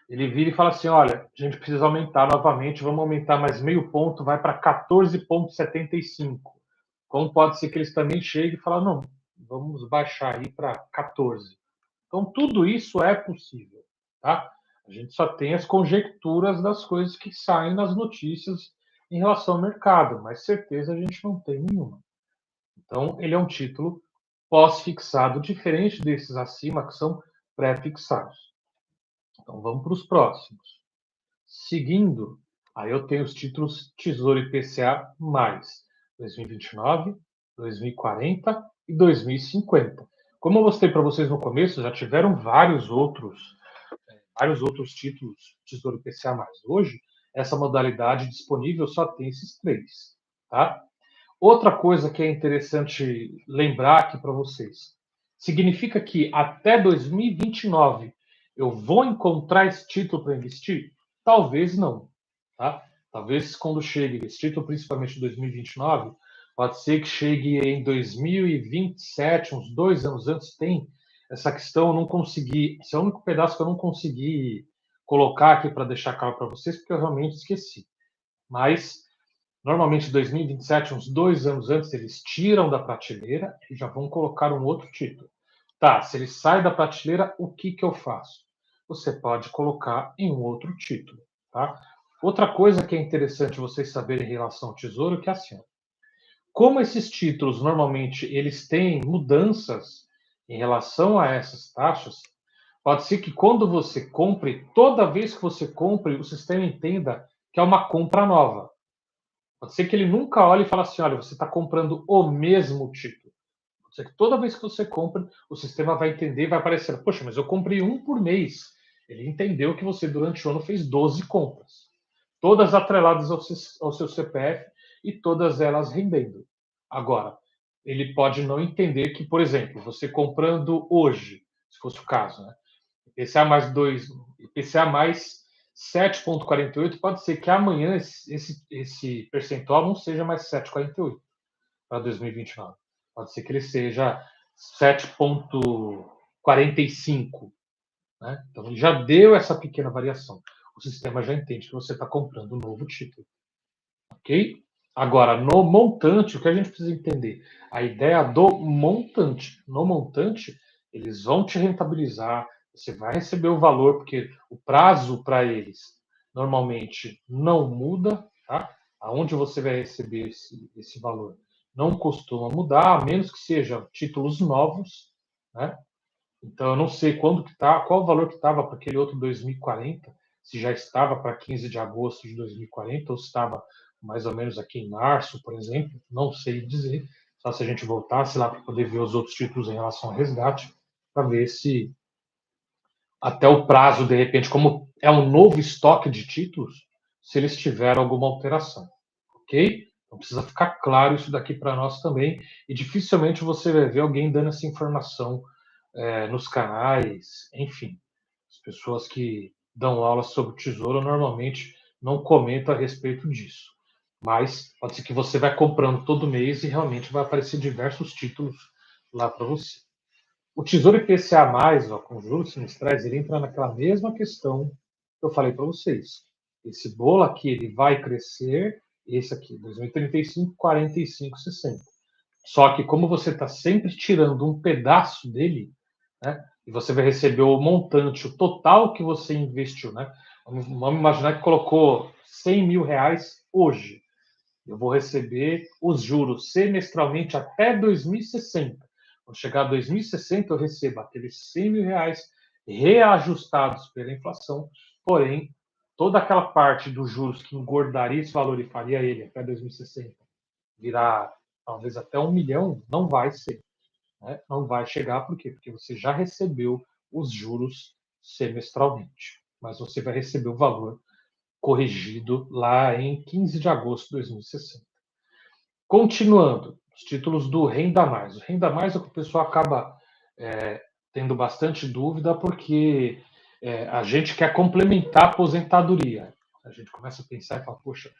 ele vira e fala assim: olha, a gente precisa aumentar novamente, vamos aumentar mais meio ponto, vai para 14,75. Como pode ser que eles também cheguem e falem: não, vamos baixar aí para 14. Então, tudo isso é possível. Tá? A gente só tem as conjecturas das coisas que saem nas notícias em relação ao mercado, mas certeza a gente não tem nenhuma. Então, ele é um título pós-fixado, diferente desses acima que são pré-fixados. Então, vamos para os próximos. Seguindo, aí eu tenho os títulos Tesouro IPCA mais 2029, 2040 e 2050. Como eu mostrei para vocês no começo, já tiveram vários outros títulos Tesouro IPCA mais. Hoje, essa modalidade disponível só tem esses três, tá? Outra coisa que é interessante lembrar aqui para vocês, significa que até 2029 eu vou encontrar esse título para investir? Talvez não, tá? Talvez quando chegue esse título, principalmente em 2029, pode ser que chegue em 2027, uns 2 anos antes, tem essa questão, eu não consegui, esse é o único pedaço que eu não consegui colocar aqui para deixar claro para vocês, porque eu realmente esqueci. Mas normalmente, 2027, uns 2 anos antes, eles tiram da prateleira e já vão colocar um outro título. Tá, se ele sai da prateleira, o que, que eu faço? Você pode colocar em um outro título. Tá? Outra coisa que é interessante vocês saberem em relação ao tesouro é que assim, como esses títulos normalmente eles têm mudanças em relação a essas taxas, pode ser que quando você compre, toda vez que você compre, o sistema entenda que é uma compra nova. Pode ser que ele nunca olhe e fale assim: olha, você está comprando o mesmo título. Pode ser que toda vez que você compra, o sistema vai entender e vai aparecer: poxa, mas eu comprei um por mês. Ele entendeu que você, durante o ano, fez 12 compras, todas atreladas ao seu CPF e todas elas rendendo. Agora, ele pode não entender que, por exemplo, você comprando hoje, se fosse o caso, né? IPCA mais 2, IPCA mais 7,48, pode ser que amanhã esse percentual não seja mais 7,48 para 2029. Pode ser que ele seja 7,45. Né? Então, ele já deu essa pequena variação. O sistema já entende que você está comprando um novo título. Ok? Agora, no montante, o que a gente precisa entender? A ideia do montante. No montante, eles vão te rentabilizar, você vai receber o valor, porque o prazo para eles normalmente não muda, tá? Aonde você vai receber esse valor não costuma mudar, a menos que sejam títulos novos, né? Então, eu não sei quando que tá, qual o valor que estava para aquele outro 2040, se já estava para 15 de agosto de 2040 ou se estava mais ou menos aqui em março, por exemplo, não sei dizer. Só se a gente voltasse lá para poder ver os outros títulos em relação ao resgate, para ver se até o prazo, de repente, como é um novo estoque de títulos, se eles tiveram alguma alteração, ok? Então precisa ficar claro isso daqui para nós também, e dificilmente você vai ver alguém dando essa informação nos canais, enfim. As pessoas que dão aulas sobre o tesouro normalmente não comentam a respeito disso. Mas pode ser que você vai comprando todo mês e realmente vai aparecer diversos títulos lá para você. O Tesouro IPCA+, ó, com juros semestrais, ele entra naquela mesma questão que eu falei para vocês. Esse bolo aqui, ele vai crescer, esse aqui, 2035, 45, 60. Só que como você está sempre tirando um pedaço dele, né, e você vai receber o montante, o total que você investiu, né? Vamos imaginar que colocou 100 mil reais hoje. Eu vou receber os juros semestralmente até 2060. Quando chegar a 2060, eu recebo aqueles 100 mil reais reajustados pela inflação, porém, toda aquela parte dos juros que engordaria esse valor e faria ele até 2060 virar talvez até 1 milhão, não vai ser. Né? Não vai chegar, por quê? Porque você já recebeu os juros semestralmente. Mas você vai receber o valor corrigido lá em 15 de agosto de 2060. Continuando, os títulos do Renda Mais. O Renda Mais é o que o pessoal acaba tendo bastante dúvida, porque a gente quer complementar a aposentadoria. A gente começa a pensar e fala, poxa,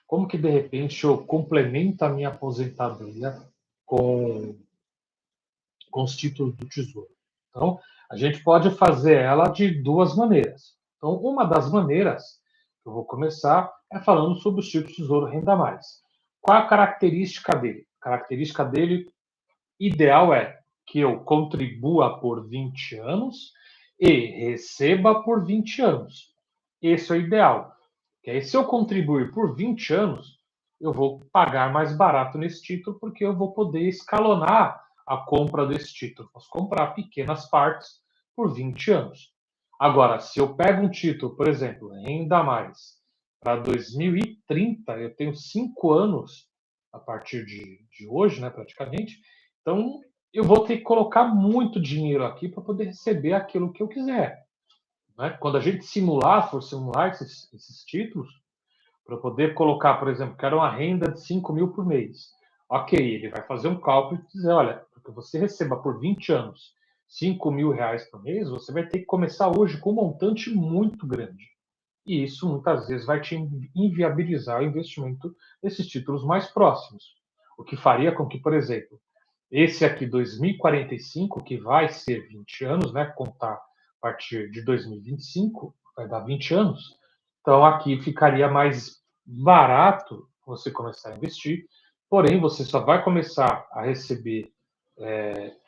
como que de repente eu complemento a minha aposentadoria com, com os títulos do Tesouro? Então, a gente pode fazer ela de duas maneiras. Então, uma das maneiras que eu vou começar é falando sobre os títulos do Tesouro Renda Mais. Qual a característica dele? A característica dele ideal é que eu contribua por 20 anos e receba por 20 anos. Esse é o ideal. Porque aí, se eu contribuir por 20 anos, eu vou pagar mais barato nesse título, porque eu vou poder escalonar a compra desse título. Posso comprar pequenas partes por 20 anos. Agora, se eu pego um título, por exemplo, Renda Mais, para 2030, eu tenho 5 anos a partir de hoje, né, praticamente. Então, eu vou ter que colocar muito dinheiro aqui para poder receber aquilo que eu quiser. Né? Quando a gente for simular esses títulos, para poder colocar, por exemplo, quero uma renda de 5 mil por mês. Ok, ele vai fazer um cálculo e dizer, olha, porque você receba por 20 anos 5 mil reais por mês, você vai ter que começar hoje com um montante muito grande. E isso muitas vezes vai te inviabilizar o investimento nesses títulos mais próximos. O que faria com que, por exemplo, esse aqui, 2045, que vai ser 20 anos, né? Contar a partir de 2025, vai dar 20 anos. Então, aqui ficaria mais barato você começar a investir, porém, você só vai começar a receber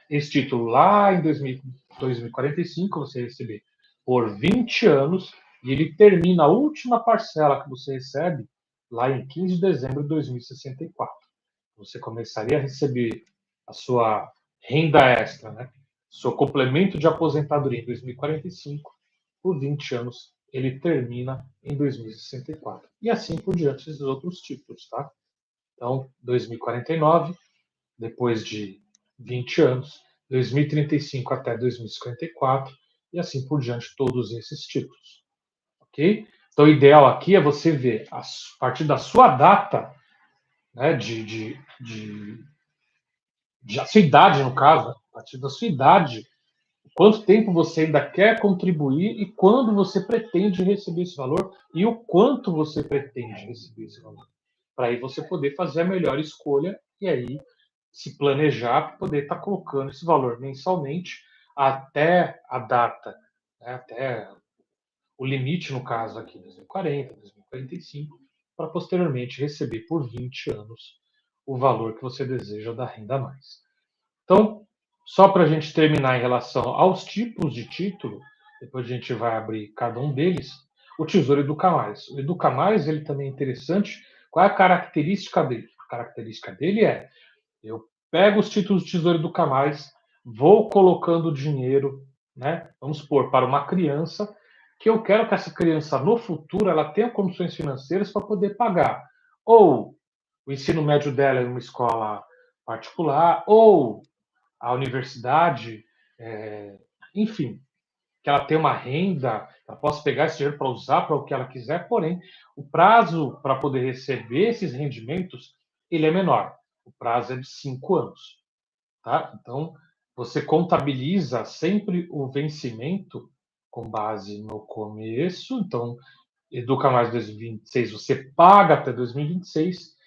esse título lá em 2045, você receber por 20 anos, e ele termina a última parcela que você recebe lá em 15 de dezembro de 2064. Você começaria a receber a sua renda extra, né? Seu complemento de aposentadoria em 2045, por 20 anos, ele termina em 2064. E assim por diante esses outros títulos, tá? Então, 2049, depois de 20 anos, 2035 até 2054, e assim por diante, todos esses títulos. Ok? Então, o ideal aqui é você ver, a partir da sua data, né, a sua idade, no caso, a partir da sua idade, quanto tempo você ainda quer contribuir e quando você pretende receber esse valor e o quanto você pretende receber esse valor. Para aí você poder fazer a melhor escolha e aí se planejar para poder estar colocando esse valor mensalmente até a data, né, até o limite, no caso aqui, 2040, 2045, para posteriormente receber por 20 anos o valor que você deseja da renda mais. Então, só para a gente terminar em relação aos tipos de título, depois a gente vai abrir cada um deles, o Tesouro Educa Mais. O Educa Mais, ele também é interessante. Qual é a característica dele? A característica dele é, eu pego os títulos do Tesouro Educa Mais, vou colocando dinheiro, né? Vamos supor, para uma criança, que eu quero que essa criança, no futuro, ela tenha condições financeiras para poder pagar ou o ensino médio dela em uma escola particular, ou a universidade, enfim, que ela tenha uma renda, ela possa pegar esse dinheiro para usar para o que ela quiser, porém, o prazo para poder receber esses rendimentos, ele é menor. O prazo é de 5 anos. Tá? Então, você contabiliza sempre o vencimento com base no começo. Então, Educa Mais 2026, você paga até 2026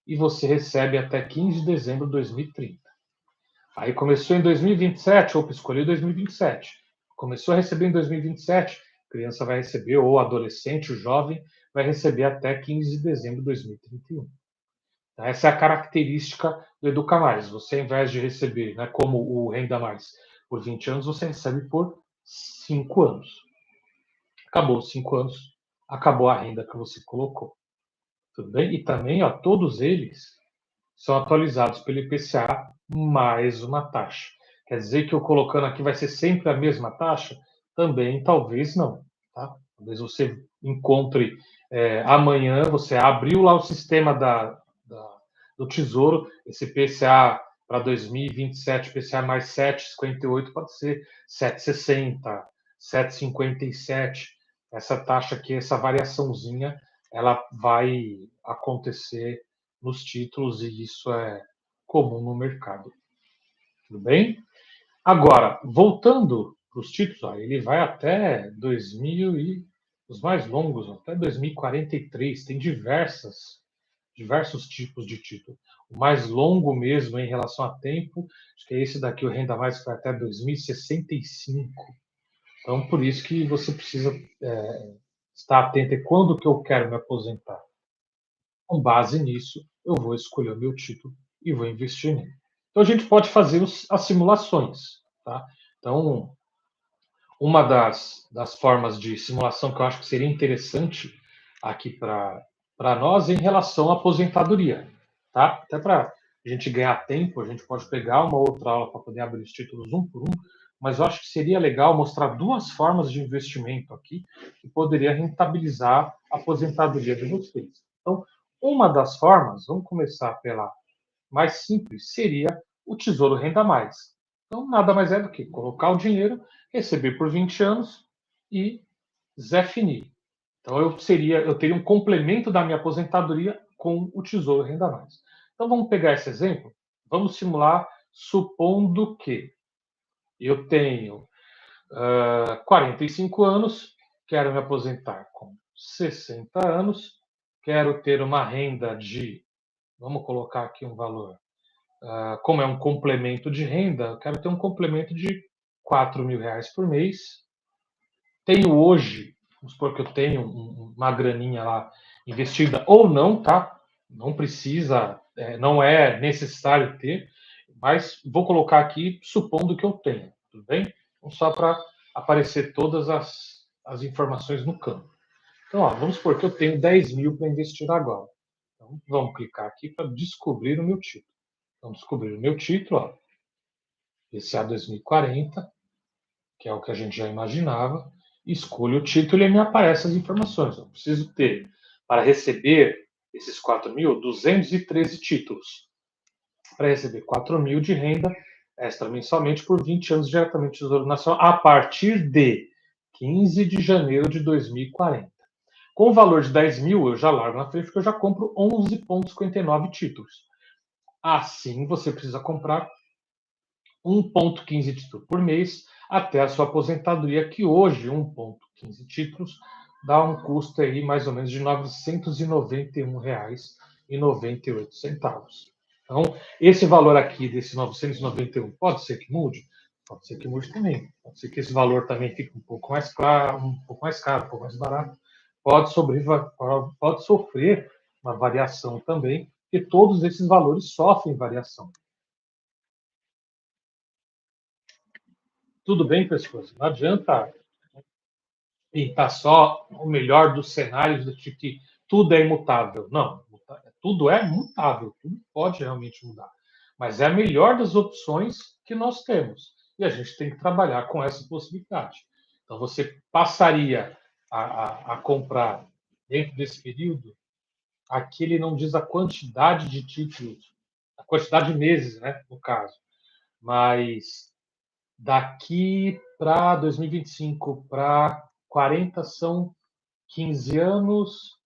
e você recebe até 15 de dezembro de 2030. Aí começou em 2027, ou escolheu 2027. Começou a receber em 2027, a criança vai receber, ou adolescente, o jovem, vai receber até 15 de dezembro de 2031. Essa é a característica do Educa Mais. Você, ao invés de receber, né, como o Renda Mais, por 20 anos, você recebe por 5 anos. Acabou os 5 anos, acabou a renda que você colocou. Tudo bem? E também, ó, todos eles são atualizados pelo IPCA mais uma taxa. Quer dizer que eu colocando aqui vai ser sempre a mesma taxa? Também, talvez não. Tá? Talvez você encontre amanhã, você abriu lá o sistema do Tesouro, esse IPCA para 2027, IPCA mais 7,58 pode ser 7,60, 7,57. essa taxa aqui, essa variaçãozinha, ela vai acontecer nos títulos e isso é comum no mercado. Tudo bem? Agora, voltando para os títulos, ó, ele vai até 2000 e os mais longos, até 2043, tem diversos tipos de título. O mais longo mesmo em relação a tempo, acho que é esse daqui, o Renda Mais, que vai até 2065. Então, por isso que você precisa estar atento a quando que eu quero me aposentar. Com base nisso, eu vou escolher o meu título e vou investir nele. Então, a gente pode fazer as simulações. Tá? Então, uma das formas de simulação que eu acho que seria interessante aqui para nós é em relação à aposentadoria. Tá? Até para a gente ganhar tempo, a gente pode pegar uma outra aula para poder abrir os títulos um por um, mas eu acho que seria legal mostrar duas formas de investimento aqui que poderia rentabilizar a aposentadoria de vocês. Então, uma das formas, vamos começar pela mais simples, seria o Tesouro Renda Mais. Então, nada mais é do que colocar o dinheiro, receber por 20 anos e Zé Fini. Então, eu teria um complemento da minha aposentadoria com o Tesouro Renda Mais. Então, vamos pegar esse exemplo? Vamos simular, supondo que eu tenho 45 anos, quero me aposentar com 60 anos, quero ter uma renda de, vamos colocar aqui um valor, como é um complemento de renda, eu quero ter um complemento de R$ 4.000 por mês. Tenho hoje, vamos supor que eu tenho uma graninha lá investida ou não, tá? Não precisa, não é necessário ter, mas vou colocar aqui supondo que eu tenho, tudo bem? Então, só para aparecer todas as informações no campo. Então, ó, vamos supor que eu tenho 10 mil para investir agora. Então, vamos clicar aqui para descobrir o meu título. Então, descobrir o meu título, ó, esse A 2040, que é o que a gente já imaginava, escolho o título e me aparecem as informações. Eu preciso ter, para receber esses 4.213 títulos, para receber 4.000 de renda extra mensalmente por 20 anos diretamente do Tesouro Nacional, a partir de 15 de janeiro de 2040. Com o valor de 10 mil, eu já largo na frente, porque eu já compro 11,59 títulos. Assim, você precisa comprar 1,15 títulos por mês até a sua aposentadoria, que hoje 1,15 títulos dá um custo aí mais ou menos de R$ 991,98. Então, esse valor aqui desse 991 pode ser que mude? Pode ser que mude também. Pode ser que esse valor também fique um pouco mais claro, um pouco mais caro, um pouco mais barato. Pode sofrer uma variação também, porque todos esses valores sofrem variação. Tudo bem, pessoas. Não adianta pintar só o melhor dos cenários do tipo que tudo é imutável. Não, tudo é mutável, tudo pode realmente mudar. Mas é a melhor das opções que nós temos. E a gente tem que trabalhar com essa possibilidade. Então, você passaria a comprar, dentro desse período, aqui ele não diz a quantidade de títulos, a quantidade de meses, né, no caso, mas daqui para 2025 para 40 são 15 anos,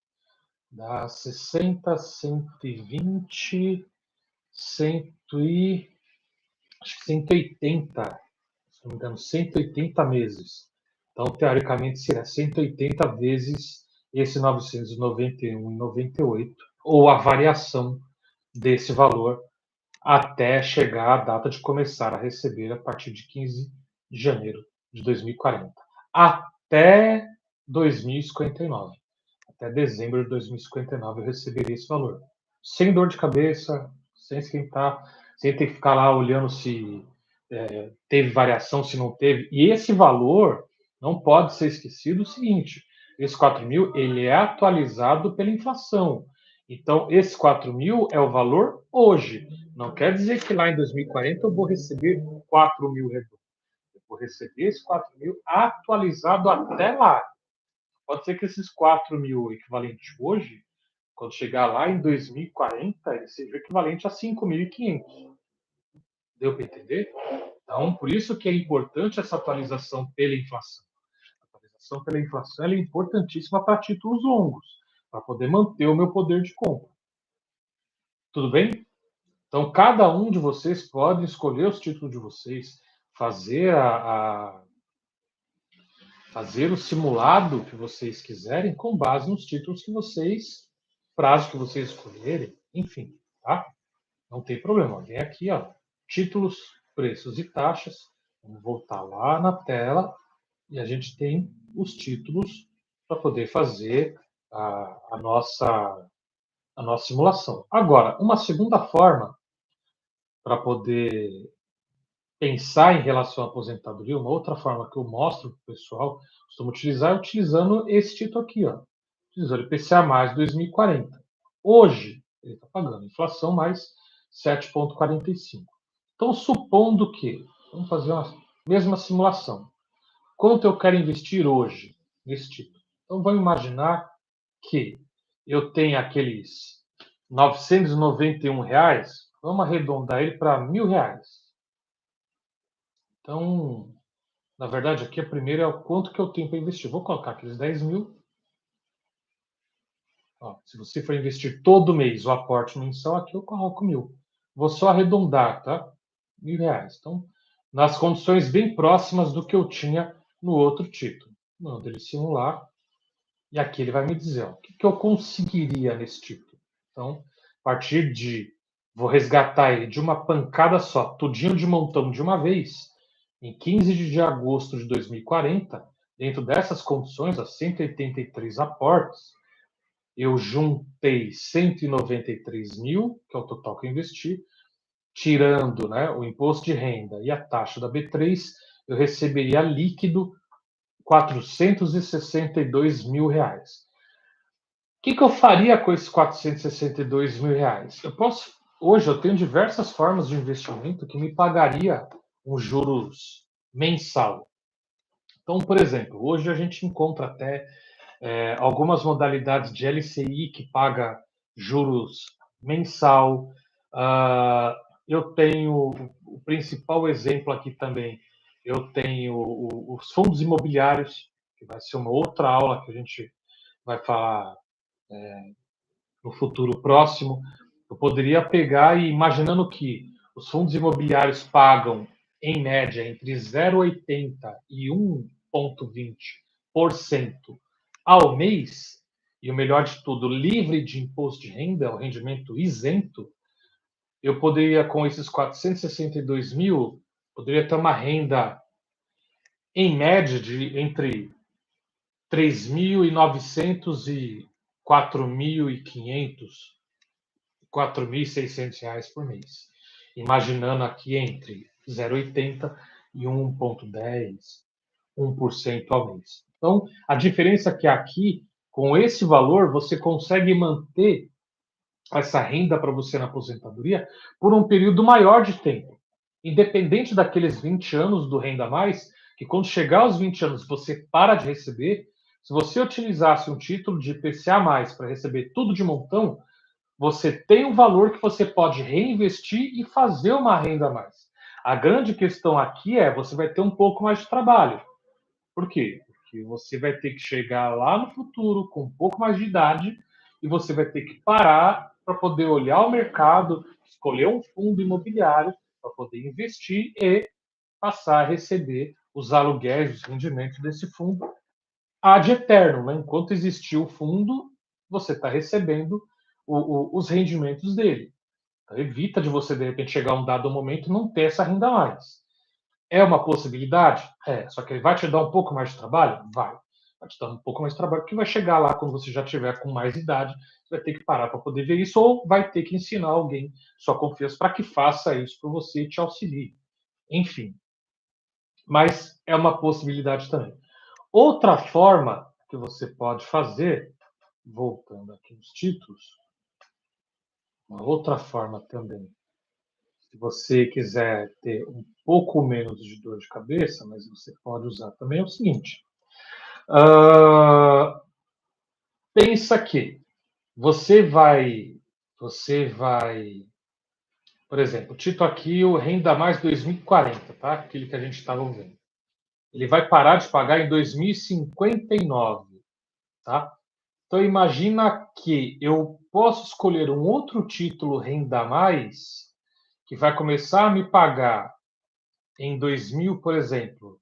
dá 60, 120, 100 e, acho que 180, se não me engano, 180 meses. Então, teoricamente, seria 180 vezes esse 991,98, ou a variação desse valor até chegar à data de começar a receber a partir de 15 de janeiro de 2040, até 2059. Até dezembro de 2059 eu receberia esse valor. Sem dor de cabeça, sem esquentar, sem ter que ficar lá olhando se teve variação, se não teve. E esse valor não pode ser esquecido o seguinte: esse 4.000 ele é atualizado pela inflação. Então, esse 4.000 é o valor hoje. Não quer dizer que lá em 2040 eu vou receber 4.000 redondo. Eu vou receber esse 4.000 atualizado até lá. Pode ser que esses 4.000 equivalentes hoje, quando chegar lá em 2040, ele seja equivalente a 5.500. Deu para entender? Então, por isso que é importante essa atualização pela inflação. valorização pela inflação ela é importantíssima para títulos longos, para poder manter o meu poder de compra. Tudo bem? Então, cada um de vocês pode escolher os títulos de vocês, fazer fazer o simulado que vocês quiserem com base nos títulos que vocês, prazo que vocês escolherem, enfim, tá? Não tem problema. Vem aqui, ó, títulos, preços e taxas. Vamos voltar lá na tela e a gente tem os títulos para poder fazer a nossa simulação. Agora, uma segunda forma para poder pensar em relação à aposentadoria, uma outra forma que eu mostro para o pessoal, costumo utilizar, é utilizando esse título aqui, ó, Tesouro IPCA mais 2040. Hoje, ele está pagando inflação mais 7,45. Então, supondo que, vamos fazer a mesma simulação, quanto eu quero investir hoje nesse título? Então, vamos imaginar que eu tenho aqueles R$ 991, vamos arredondar ele para R$ 1.000. Então, na verdade, aqui a primeira é o quanto que eu tenho para investir. Vou colocar aqueles 10 mil. Ó, se você for investir todo mês o aporte mensal, aqui eu coloco 1.000. Vou só arredondar, tá? R$ 1.000. Então, nas condições bem próximas do que eu tinha no outro título. Mando ele simular. E aqui ele vai me dizer ó, o que eu conseguiria nesse título. Então, a partir de. Vou resgatar ele de uma pancada só, tudinho de montão de uma vez, em 15 de agosto de 2040, dentro dessas condições, as 183 aportes, eu juntei 193 mil, que é o total que eu investi, tirando né, o imposto de renda e a taxa da B3, eu receberia líquido R$ 462 mil. O que eu faria com esses R$ 462 mil? Hoje eu tenho diversas formas de investimento que me pagaria um juros mensal. Então, por exemplo, hoje a gente encontra até algumas modalidades de LCI que paga juros mensal. Eu tenho o principal exemplo aqui também. Eu tenho os fundos imobiliários, que vai ser uma outra aula que a gente vai falar no futuro próximo. Eu poderia pegar e imaginando que os fundos imobiliários pagam em média entre 0,80 e 1,20% ao mês, e o melhor de tudo, livre de imposto de renda, o rendimento isento, eu poderia, com esses 462 mil, poderia ter uma renda, em média, de entre 3.900 e 4.500, R$ 4.600 por mês. Imaginando aqui entre 0,80 e 1,10, 1% ao mês. Então, a diferença é que aqui, com esse valor, você consegue manter essa renda para você na aposentadoria por um período maior de tempo. Independente daqueles 20 anos do Renda Mais, que quando chegar aos 20 anos você para de receber, se você utilizasse um título de IPCA+, para receber tudo de montão, você tem um valor que você pode reinvestir e fazer uma renda a mais. A grande questão aqui é você vai ter um pouco mais de trabalho. Por quê? Porque você vai ter que chegar lá no futuro com um pouco mais de idade e você vai ter que parar para poder olhar o mercado, escolher um fundo imobiliário para poder investir e passar a receber os aluguéis, os rendimentos desse fundo ad eterno. Né? Enquanto existir o fundo, você está recebendo os rendimentos dele. Então, evita de você, de repente, chegar a um dado momento e não ter essa renda a mais. É uma possibilidade? É. Só que ele vai te dar um pouco mais de trabalho? Vai. Vai te dar um pouco mais de trabalho, porque vai chegar lá quando você já tiver com mais idade, você vai ter que parar para poder ver isso, ou vai ter que ensinar alguém, sua confiança, para que faça isso para você e te auxilie. Enfim. Mas é uma possibilidade também. Outra forma que você pode fazer, voltando aqui nos títulos, uma outra forma também, se você quiser ter um pouco menos de dor de cabeça, mas você pode usar também, é o seguinte. Pensa que por exemplo, o título aqui, o Renda Mais 2040, tá? Aquele que a gente estava vendo. ele vai parar de pagar em 2059, tá? Então imagina que eu posso escolher um outro título renda mais que vai começar a me pagar em 2000, por exemplo.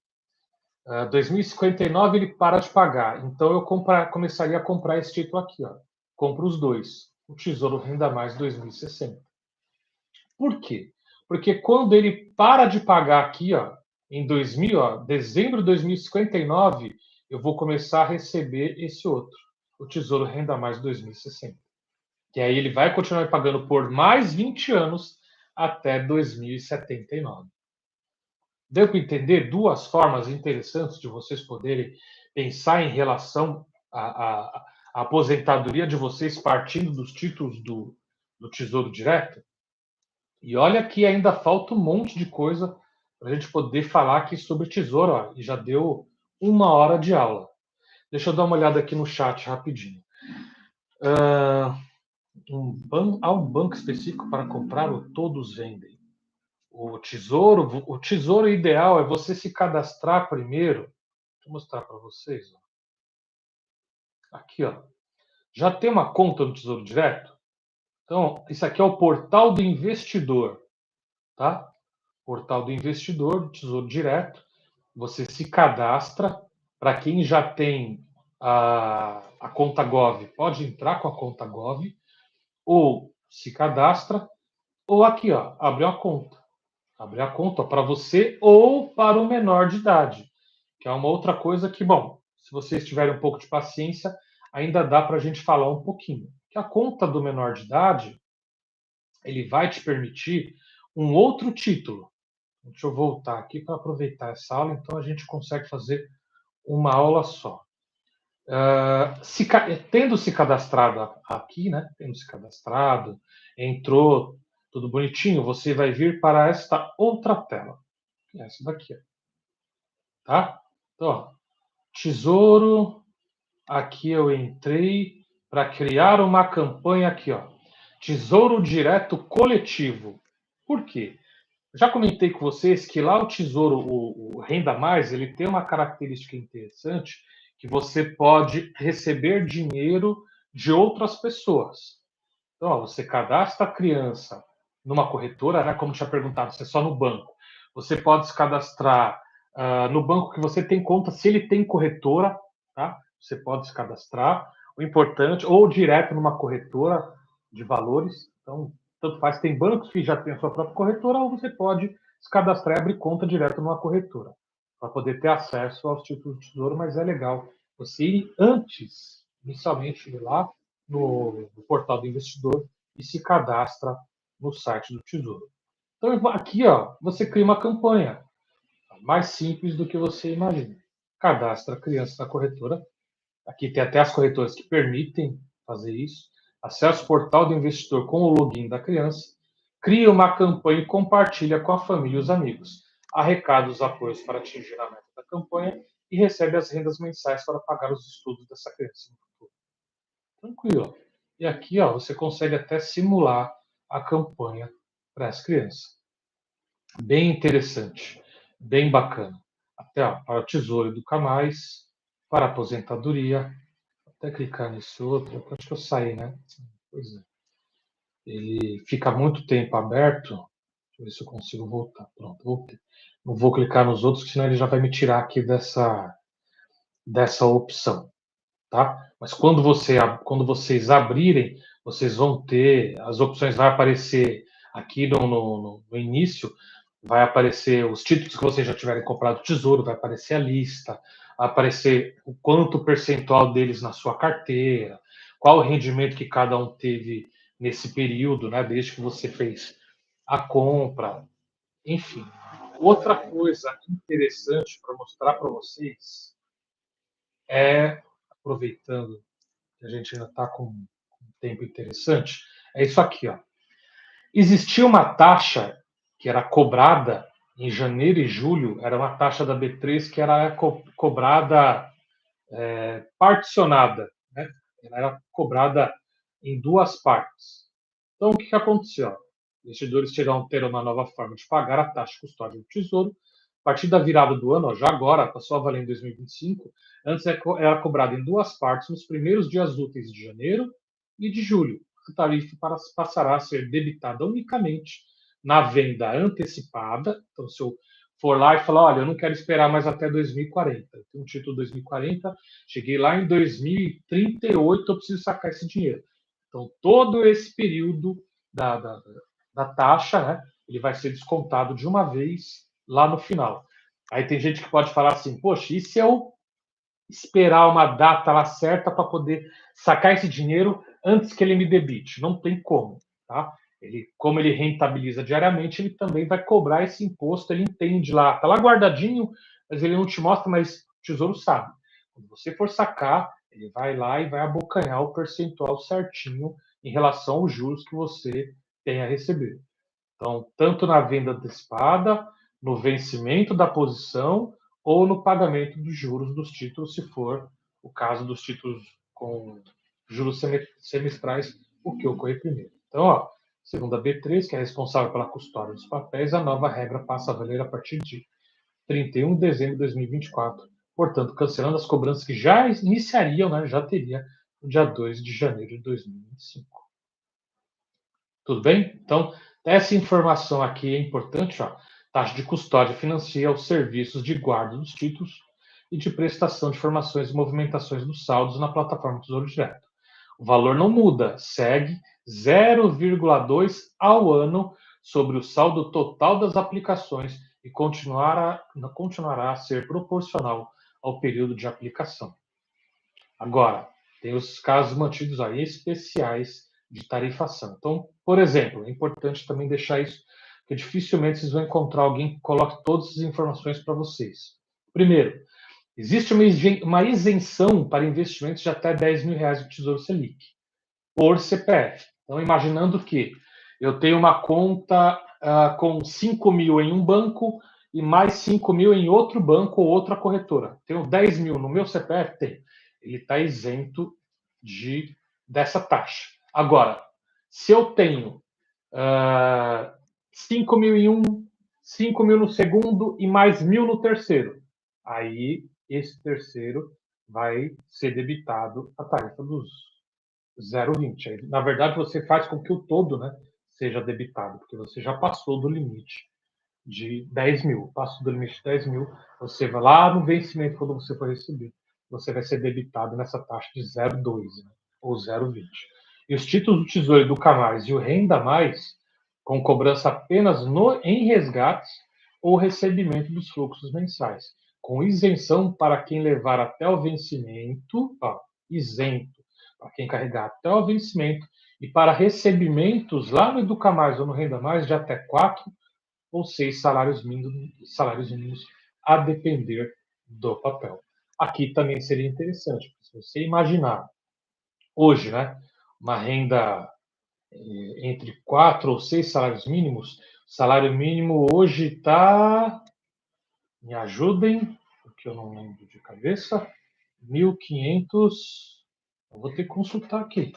2059 ele para de pagar. Então eu começaria a comprar esse título aqui, ó. Compro os dois. O Tesouro Renda Mais 2060. Por quê? Porque quando ele para de pagar aqui, ó, em 2000, ó, dezembro de 2059, eu vou começar a receber esse outro, o Tesouro Renda Mais 2060. Que aí ele vai continuar pagando por mais 20 anos até 2079. Deu para entender duas formas interessantes de vocês poderem pensar em relação à aposentadoria de vocês partindo dos títulos do Tesouro Direto? E olha que ainda falta um monte de coisa para a gente poder falar aqui sobre Tesouro, ó, e já deu 1 hora de aula. Deixa eu dar uma olhada aqui no chat rapidinho. Há um banco específico para comprar ou todos vendem? O tesouro ideal é você se cadastrar primeiro. Deixa eu mostrar para vocês. Ó. Aqui, ó. Já tem uma conta no Tesouro Direto? Então, isso aqui é o portal do investidor, tá? Portal do investidor, do Tesouro Direto. Você se cadastra. Para quem já tem a conta Gov, pode entrar com a conta Gov, ou se cadastra, ou aqui, ó, abre uma conta. Abrir a conta para você ou para o menor de idade, que é uma outra coisa que, bom, se vocês tiverem um pouco de paciência, ainda dá para a gente falar um pouquinho. Que a conta do menor de idade, ele vai te permitir um outro título. Deixa eu voltar aqui para aproveitar essa aula, então a gente consegue fazer uma aula só. Tendo se cadastrado aqui, né? Tendo se cadastrado, entrou tudo bonitinho, você vai vir para esta outra tela. Essa daqui, tá? Então, ó, tesouro, aqui eu entrei para criar uma campanha aqui, ó. Tesouro Direto Coletivo. Por quê? Já comentei com vocês que lá o Tesouro, o Renda Mais, ele tem uma característica interessante que você pode receber dinheiro de outras pessoas. Então, ó, você cadastra a criança numa corretora, né, como tinha perguntado, você é só no banco. Você pode se cadastrar no banco que você tem conta, se ele tem corretora, tá? Você pode se cadastrar. O importante, ou direto numa corretora de valores. Então, tanto faz, tem bancos que já têm a sua própria corretora, ou você pode se cadastrar e abrir conta direto numa corretora, para poder ter acesso aos títulos de tesouro, mas é legal você ir antes, inicialmente, ir lá no portal do investidor e se cadastra no site do Tesouro. Então, aqui, ó, você cria uma campanha mais simples do que você imagina. Cadastra a criança na corretora. Aqui tem até as corretoras que permitem fazer isso. Acesse o portal do investidor com o login da criança. Cria uma campanha e compartilha com a família e os amigos. Arrecada os apoios para atingir a meta da campanha e recebe as rendas mensais para pagar os estudos dessa criança no futuro. Tranquilo. E aqui, ó, você consegue até simular a campanha para as crianças. Bem interessante, bem bacana. Até ó, para o Tesouro Educa Mais, para a aposentadoria. Vou até clicar nesse outro, acho que eu saí, né? Pois é. Ele fica muito tempo aberto. Deixa eu ver se eu consigo voltar. Pronto, voltei. Não vou clicar nos outros, senão ele já vai me tirar aqui dessa opção. Tá? Mas quando vocês abrirem, vocês vão ter as opções, vai aparecer aqui no início, vai aparecer os títulos que vocês já tiverem comprado do Tesouro, vai aparecer a lista, vai aparecer o quanto percentual deles na sua carteira, qual o rendimento que cada um teve nesse período, né, desde que você fez a compra, enfim. Outra coisa interessante para mostrar para vocês é, aproveitando que a gente ainda está com um tempo interessante, é isso aqui. Ó. Existia uma taxa que era cobrada em janeiro e julho, era uma taxa da B3 que era cobrada particionada, né? Ela era cobrada em duas partes. Então, o que aconteceu? Investidores terão uma nova forma de pagar a taxa de custódia do Tesouro partir da virada do ano, ó, já agora, passou a valer em 2025, antes era cobrado em duas partes nos primeiros dias úteis de janeiro e de julho. A tarifa passará a ser debitada unicamente na venda antecipada. Então, se eu for lá e falar, olha, eu não quero esperar mais até 2040, eu tenho um título 2040, cheguei lá em 2038, eu preciso sacar esse dinheiro. Então, todo esse período da taxa, né, ele vai ser descontado de uma vez lá no final. Aí tem gente que pode falar assim, poxa, e se eu esperar uma data lá certa para poder sacar esse dinheiro antes que ele me debite? Não tem como, tá? Como ele rentabiliza diariamente, ele também vai cobrar esse imposto, ele entende lá, tá lá guardadinho, mas ele não te mostra, mas o Tesouro sabe. Quando você for sacar, ele vai lá e vai abocanhar o percentual certinho em relação aos juros que você tem a receber. Então, tanto na venda antecipada, no vencimento da posição ou no pagamento dos juros dos títulos, se for o caso dos títulos com juros semestrais, o que ocorre primeiro. Então, ó, segundo a B3, que é responsável pela custódia dos papéis, a nova regra passa a valer a partir de 31 de dezembro de 2024, portanto, cancelando as cobranças que já iniciariam, né, já teria no dia 2 de janeiro de 2025. Tudo bem? Então, essa informação aqui é importante. Ó. Taxa de custódia financia os serviços de guarda dos títulos e de prestação de informações e movimentações dos saldos na plataforma Tesouro Direto. O valor não muda, segue 0,2 ao ano sobre o saldo total das aplicações e continuará a ser proporcional ao período de aplicação. Agora, tem os casos mantidos aí especiais de tarifação. Então, por exemplo, é importante também deixar isso, porque dificilmente vocês vão encontrar alguém que coloque todas as informações para vocês. Primeiro, existe uma isenção para investimentos de até R$10.000 do Tesouro Selic, por CPF. Então, imaginando que eu tenho uma conta com 5 mil em um banco e mais 5 mil em outro banco ou outra corretora. Tenho 10 mil no meu CPF? Tem. Ele está isento dessa taxa. Agora, se eu tenho 5 mil em um, 5 mil no segundo e mais 1.000 no terceiro, aí esse terceiro vai ser debitado a tarifa dos 0,20. Na verdade, você faz com que o todo, né, seja debitado, porque você já passou do limite de 10 mil. Passou do limite de 10 mil, você vai lá no vencimento, quando você for receber, você vai ser debitado nessa taxa de 0,2, né, ou 0,20. E os títulos do Tesouro e do Camais e o Renda Mais, com cobrança apenas em resgates ou recebimento dos fluxos mensais, com isenção para quem levar até o vencimento, isento para quem carregar até o vencimento, e para recebimentos lá no Educa Mais ou no Renda Mais de até 4 ou 6 salários mínimos, a depender do papel. Aqui também seria interessante, se você imaginar hoje, né, uma renda entre 4 ou 6 salários mínimos, o salário mínimo hoje está, me ajudem, porque eu não lembro de cabeça, 1.500, eu vou ter que consultar aqui.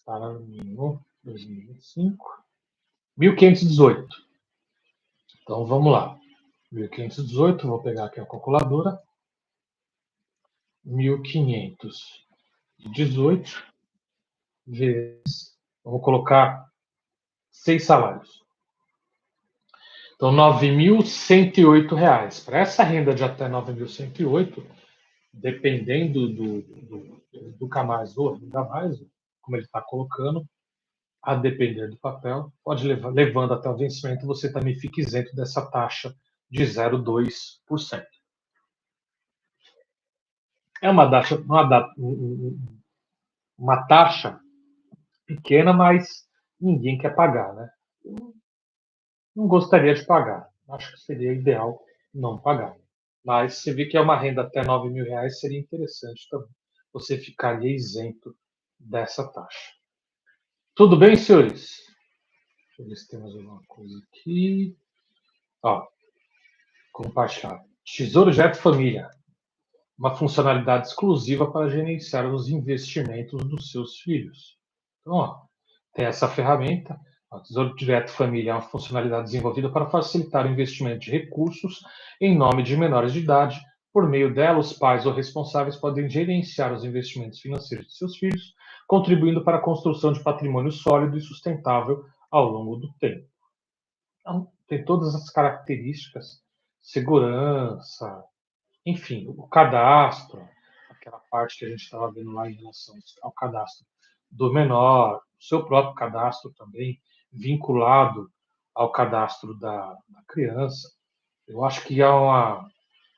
Salário mínimo 2025, 1.518. Então vamos lá. 1.518, vou pegar aqui a calculadora. 1.518 vezes, vamos colocar 6 salários. Então, R$9.108. Para essa renda de até 9.108, dependendo do Camais ou ainda mais, como ele está colocando, a depender do papel, pode levando até o vencimento, você também fica isento dessa taxa de 0,2%. É uma taxa pequena, mas ninguém quer pagar, né? Não gostaria de pagar. Acho que seria ideal não pagar. Mas se vê que é uma renda até R$9.000, seria interessante também. Você ficaria isento dessa taxa. Tudo bem, senhores? Deixa eu ver se tem mais alguma coisa aqui. Ó, compartilhar. Tesouro Direto Família. Uma funcionalidade exclusiva para gerenciar os investimentos dos seus filhos. Então, ó, tem essa ferramenta. O Tesouro Direto Família é uma funcionalidade desenvolvida para facilitar o investimento de recursos em nome de menores de idade. Por meio dela, os pais ou responsáveis podem gerenciar os investimentos financeiros de seus filhos, contribuindo para a construção de patrimônio sólido e sustentável ao longo do tempo. Então, tem todas as características, segurança, enfim, o cadastro, aquela parte que a gente estava vendo lá em relação ao cadastro do menor, o seu próprio cadastro também, vinculado ao cadastro da criança. Eu acho que é uma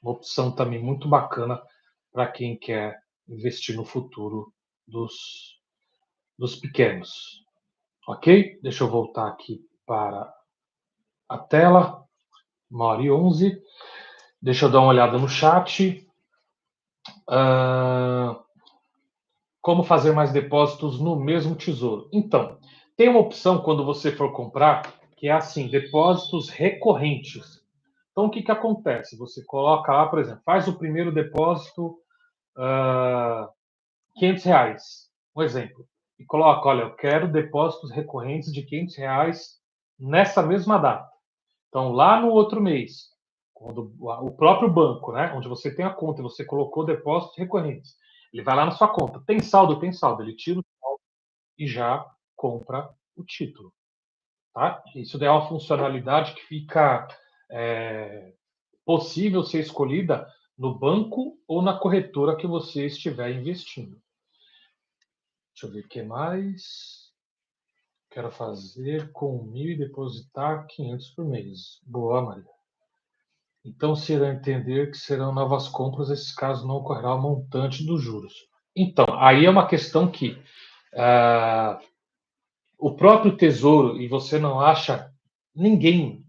opção também muito bacana para quem quer investir no futuro dos pequenos. Ok? Deixa eu voltar aqui para a tela, 1h11. Deixa eu dar uma olhada no chat. Como fazer mais depósitos no mesmo tesouro? Então, tem uma opção quando você for comprar, que é assim, depósitos recorrentes. Então, o que, que acontece? Você coloca lá, por exemplo, faz o primeiro depósito, R$ 500, um exemplo, e coloca, olha, eu quero depósitos recorrentes de R$ 500 nessa mesma data. Então, lá no outro mês, quando o próprio banco, né, onde você tem a conta, você colocou depósitos recorrentes, ele vai lá na sua conta, tem saldo, ele tira o saldo e já compra o título. Tá? Isso daí é uma funcionalidade que fica possível ser escolhida no banco ou na corretora que você estiver investindo. Deixa eu ver o que mais. Quero fazer com 1.000 e depositar 500 por mês. Boa, Maria. Então, se irá entender que serão novas compras, nesse caso não ocorrerá o montante dos juros. Então, aí é uma questão que o próprio Tesouro, e você não acha ninguém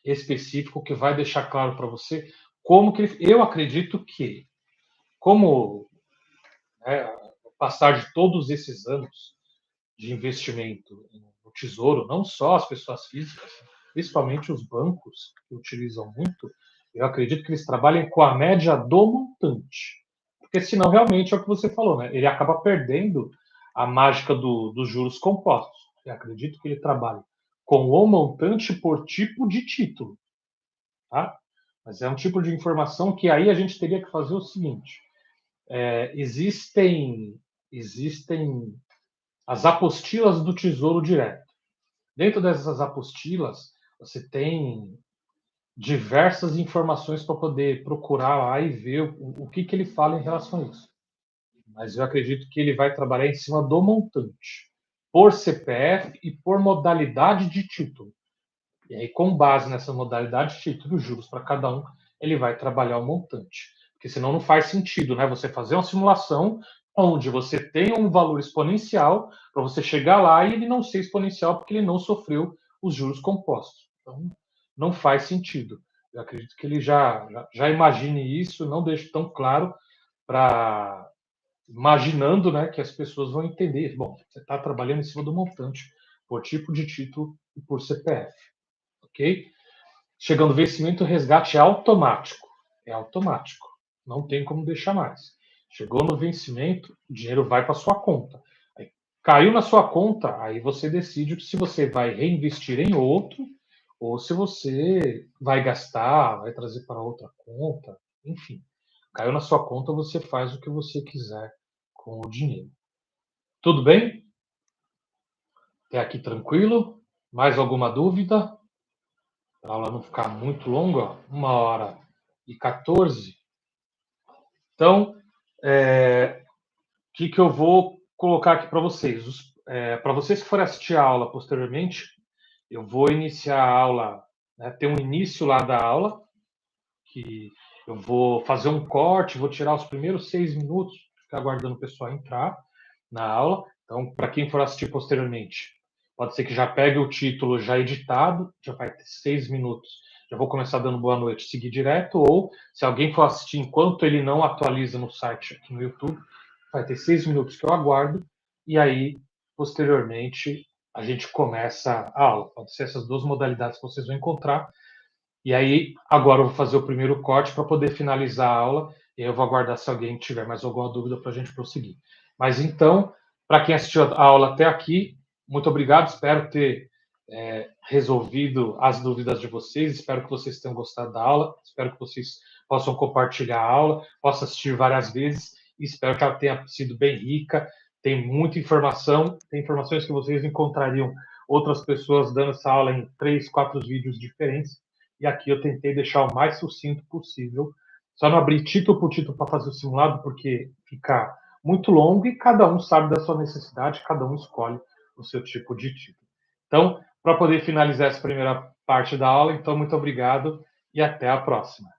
específico que vai deixar claro para você como que ele... Eu acredito que, como passar de todos esses anos de investimento no Tesouro, não só as pessoas físicas, principalmente os bancos que utilizam muito, eu acredito que eles trabalhem com a média do montante. Porque senão, realmente, é o que você falou, né? Ele acaba perdendo a mágica dos juros compostos. Eu acredito que ele trabalhe com o montante por tipo de título. Tá? Mas é um tipo de informação que aí a gente teria que fazer o seguinte. Existem as apostilas do Tesouro Direto. Dentro dessas apostilas, você tem diversas informações para poder procurar lá e ver o que ele fala em relação a isso. Mas eu acredito que ele vai trabalhar em cima do montante, por CPF e por modalidade de título. E aí, com base nessa modalidade de título, juros para cada um, ele vai trabalhar o montante. Porque senão não faz sentido, né? Você fazer uma simulação onde você tem um valor exponencial para você chegar lá e ele não ser exponencial porque ele não sofreu os juros compostos. Então, não faz sentido. Eu acredito que ele já imagine isso, não deixe tão claro para imaginando, né, que as pessoas vão entender. Bom, você está trabalhando em cima do montante por tipo de título e por CPF, ok? Chegando o vencimento, o resgate é automático. É automático. Não tem como deixar mais. Chegou no vencimento, o dinheiro vai para sua conta. Aí, caiu na sua conta, aí você decide se você vai reinvestir em outro ou se você vai gastar, vai trazer para outra conta, enfim. Caiu na sua conta, você faz o que você quiser com o dinheiro. Tudo bem? Até aqui tranquilo? Mais alguma dúvida? Para a aula não ficar muito longa, 1h14. Então, o que eu vou colocar aqui para vocês? Para vocês que forem assistir a aula posteriormente, eu vou iniciar a aula, né, tem um início lá da aula, que eu vou fazer um corte, vou tirar os primeiros 6 minutos, ficar aguardando o pessoal entrar na aula. Então, para quem for assistir posteriormente, pode ser que já pegue o título já editado, já vai ter 6 minutos. Já vou começar dando boa noite, seguir direto, ou se alguém for assistir enquanto ele não atualiza no site aqui no YouTube, vai ter 6 minutos que eu aguardo, e aí, posteriormente, a gente começa a aula. Pode ser essas duas modalidades que vocês vão encontrar. E aí, agora eu vou fazer o primeiro corte para poder finalizar a aula, e aí eu vou aguardar se alguém tiver mais alguma dúvida para a gente prosseguir. Mas então, para quem assistiu a aula até aqui, Muito obrigado, espero ter resolvido as dúvidas de vocês, espero que vocês tenham gostado da aula, espero que vocês possam compartilhar a aula, possam assistir várias vezes, e espero que ela tenha sido bem rica, tem muita informação, tem informações que vocês encontrariam outras pessoas dando essa aula em 3, 4 vídeos diferentes, e aqui eu tentei deixar o mais sucinto possível, só não abri título por título para fazer o simulado, porque fica muito longo e cada um sabe da sua necessidade, cada um escolhe o seu tipo de título. Então, para poder finalizar essa primeira parte da aula, então, muito obrigado e até a próxima.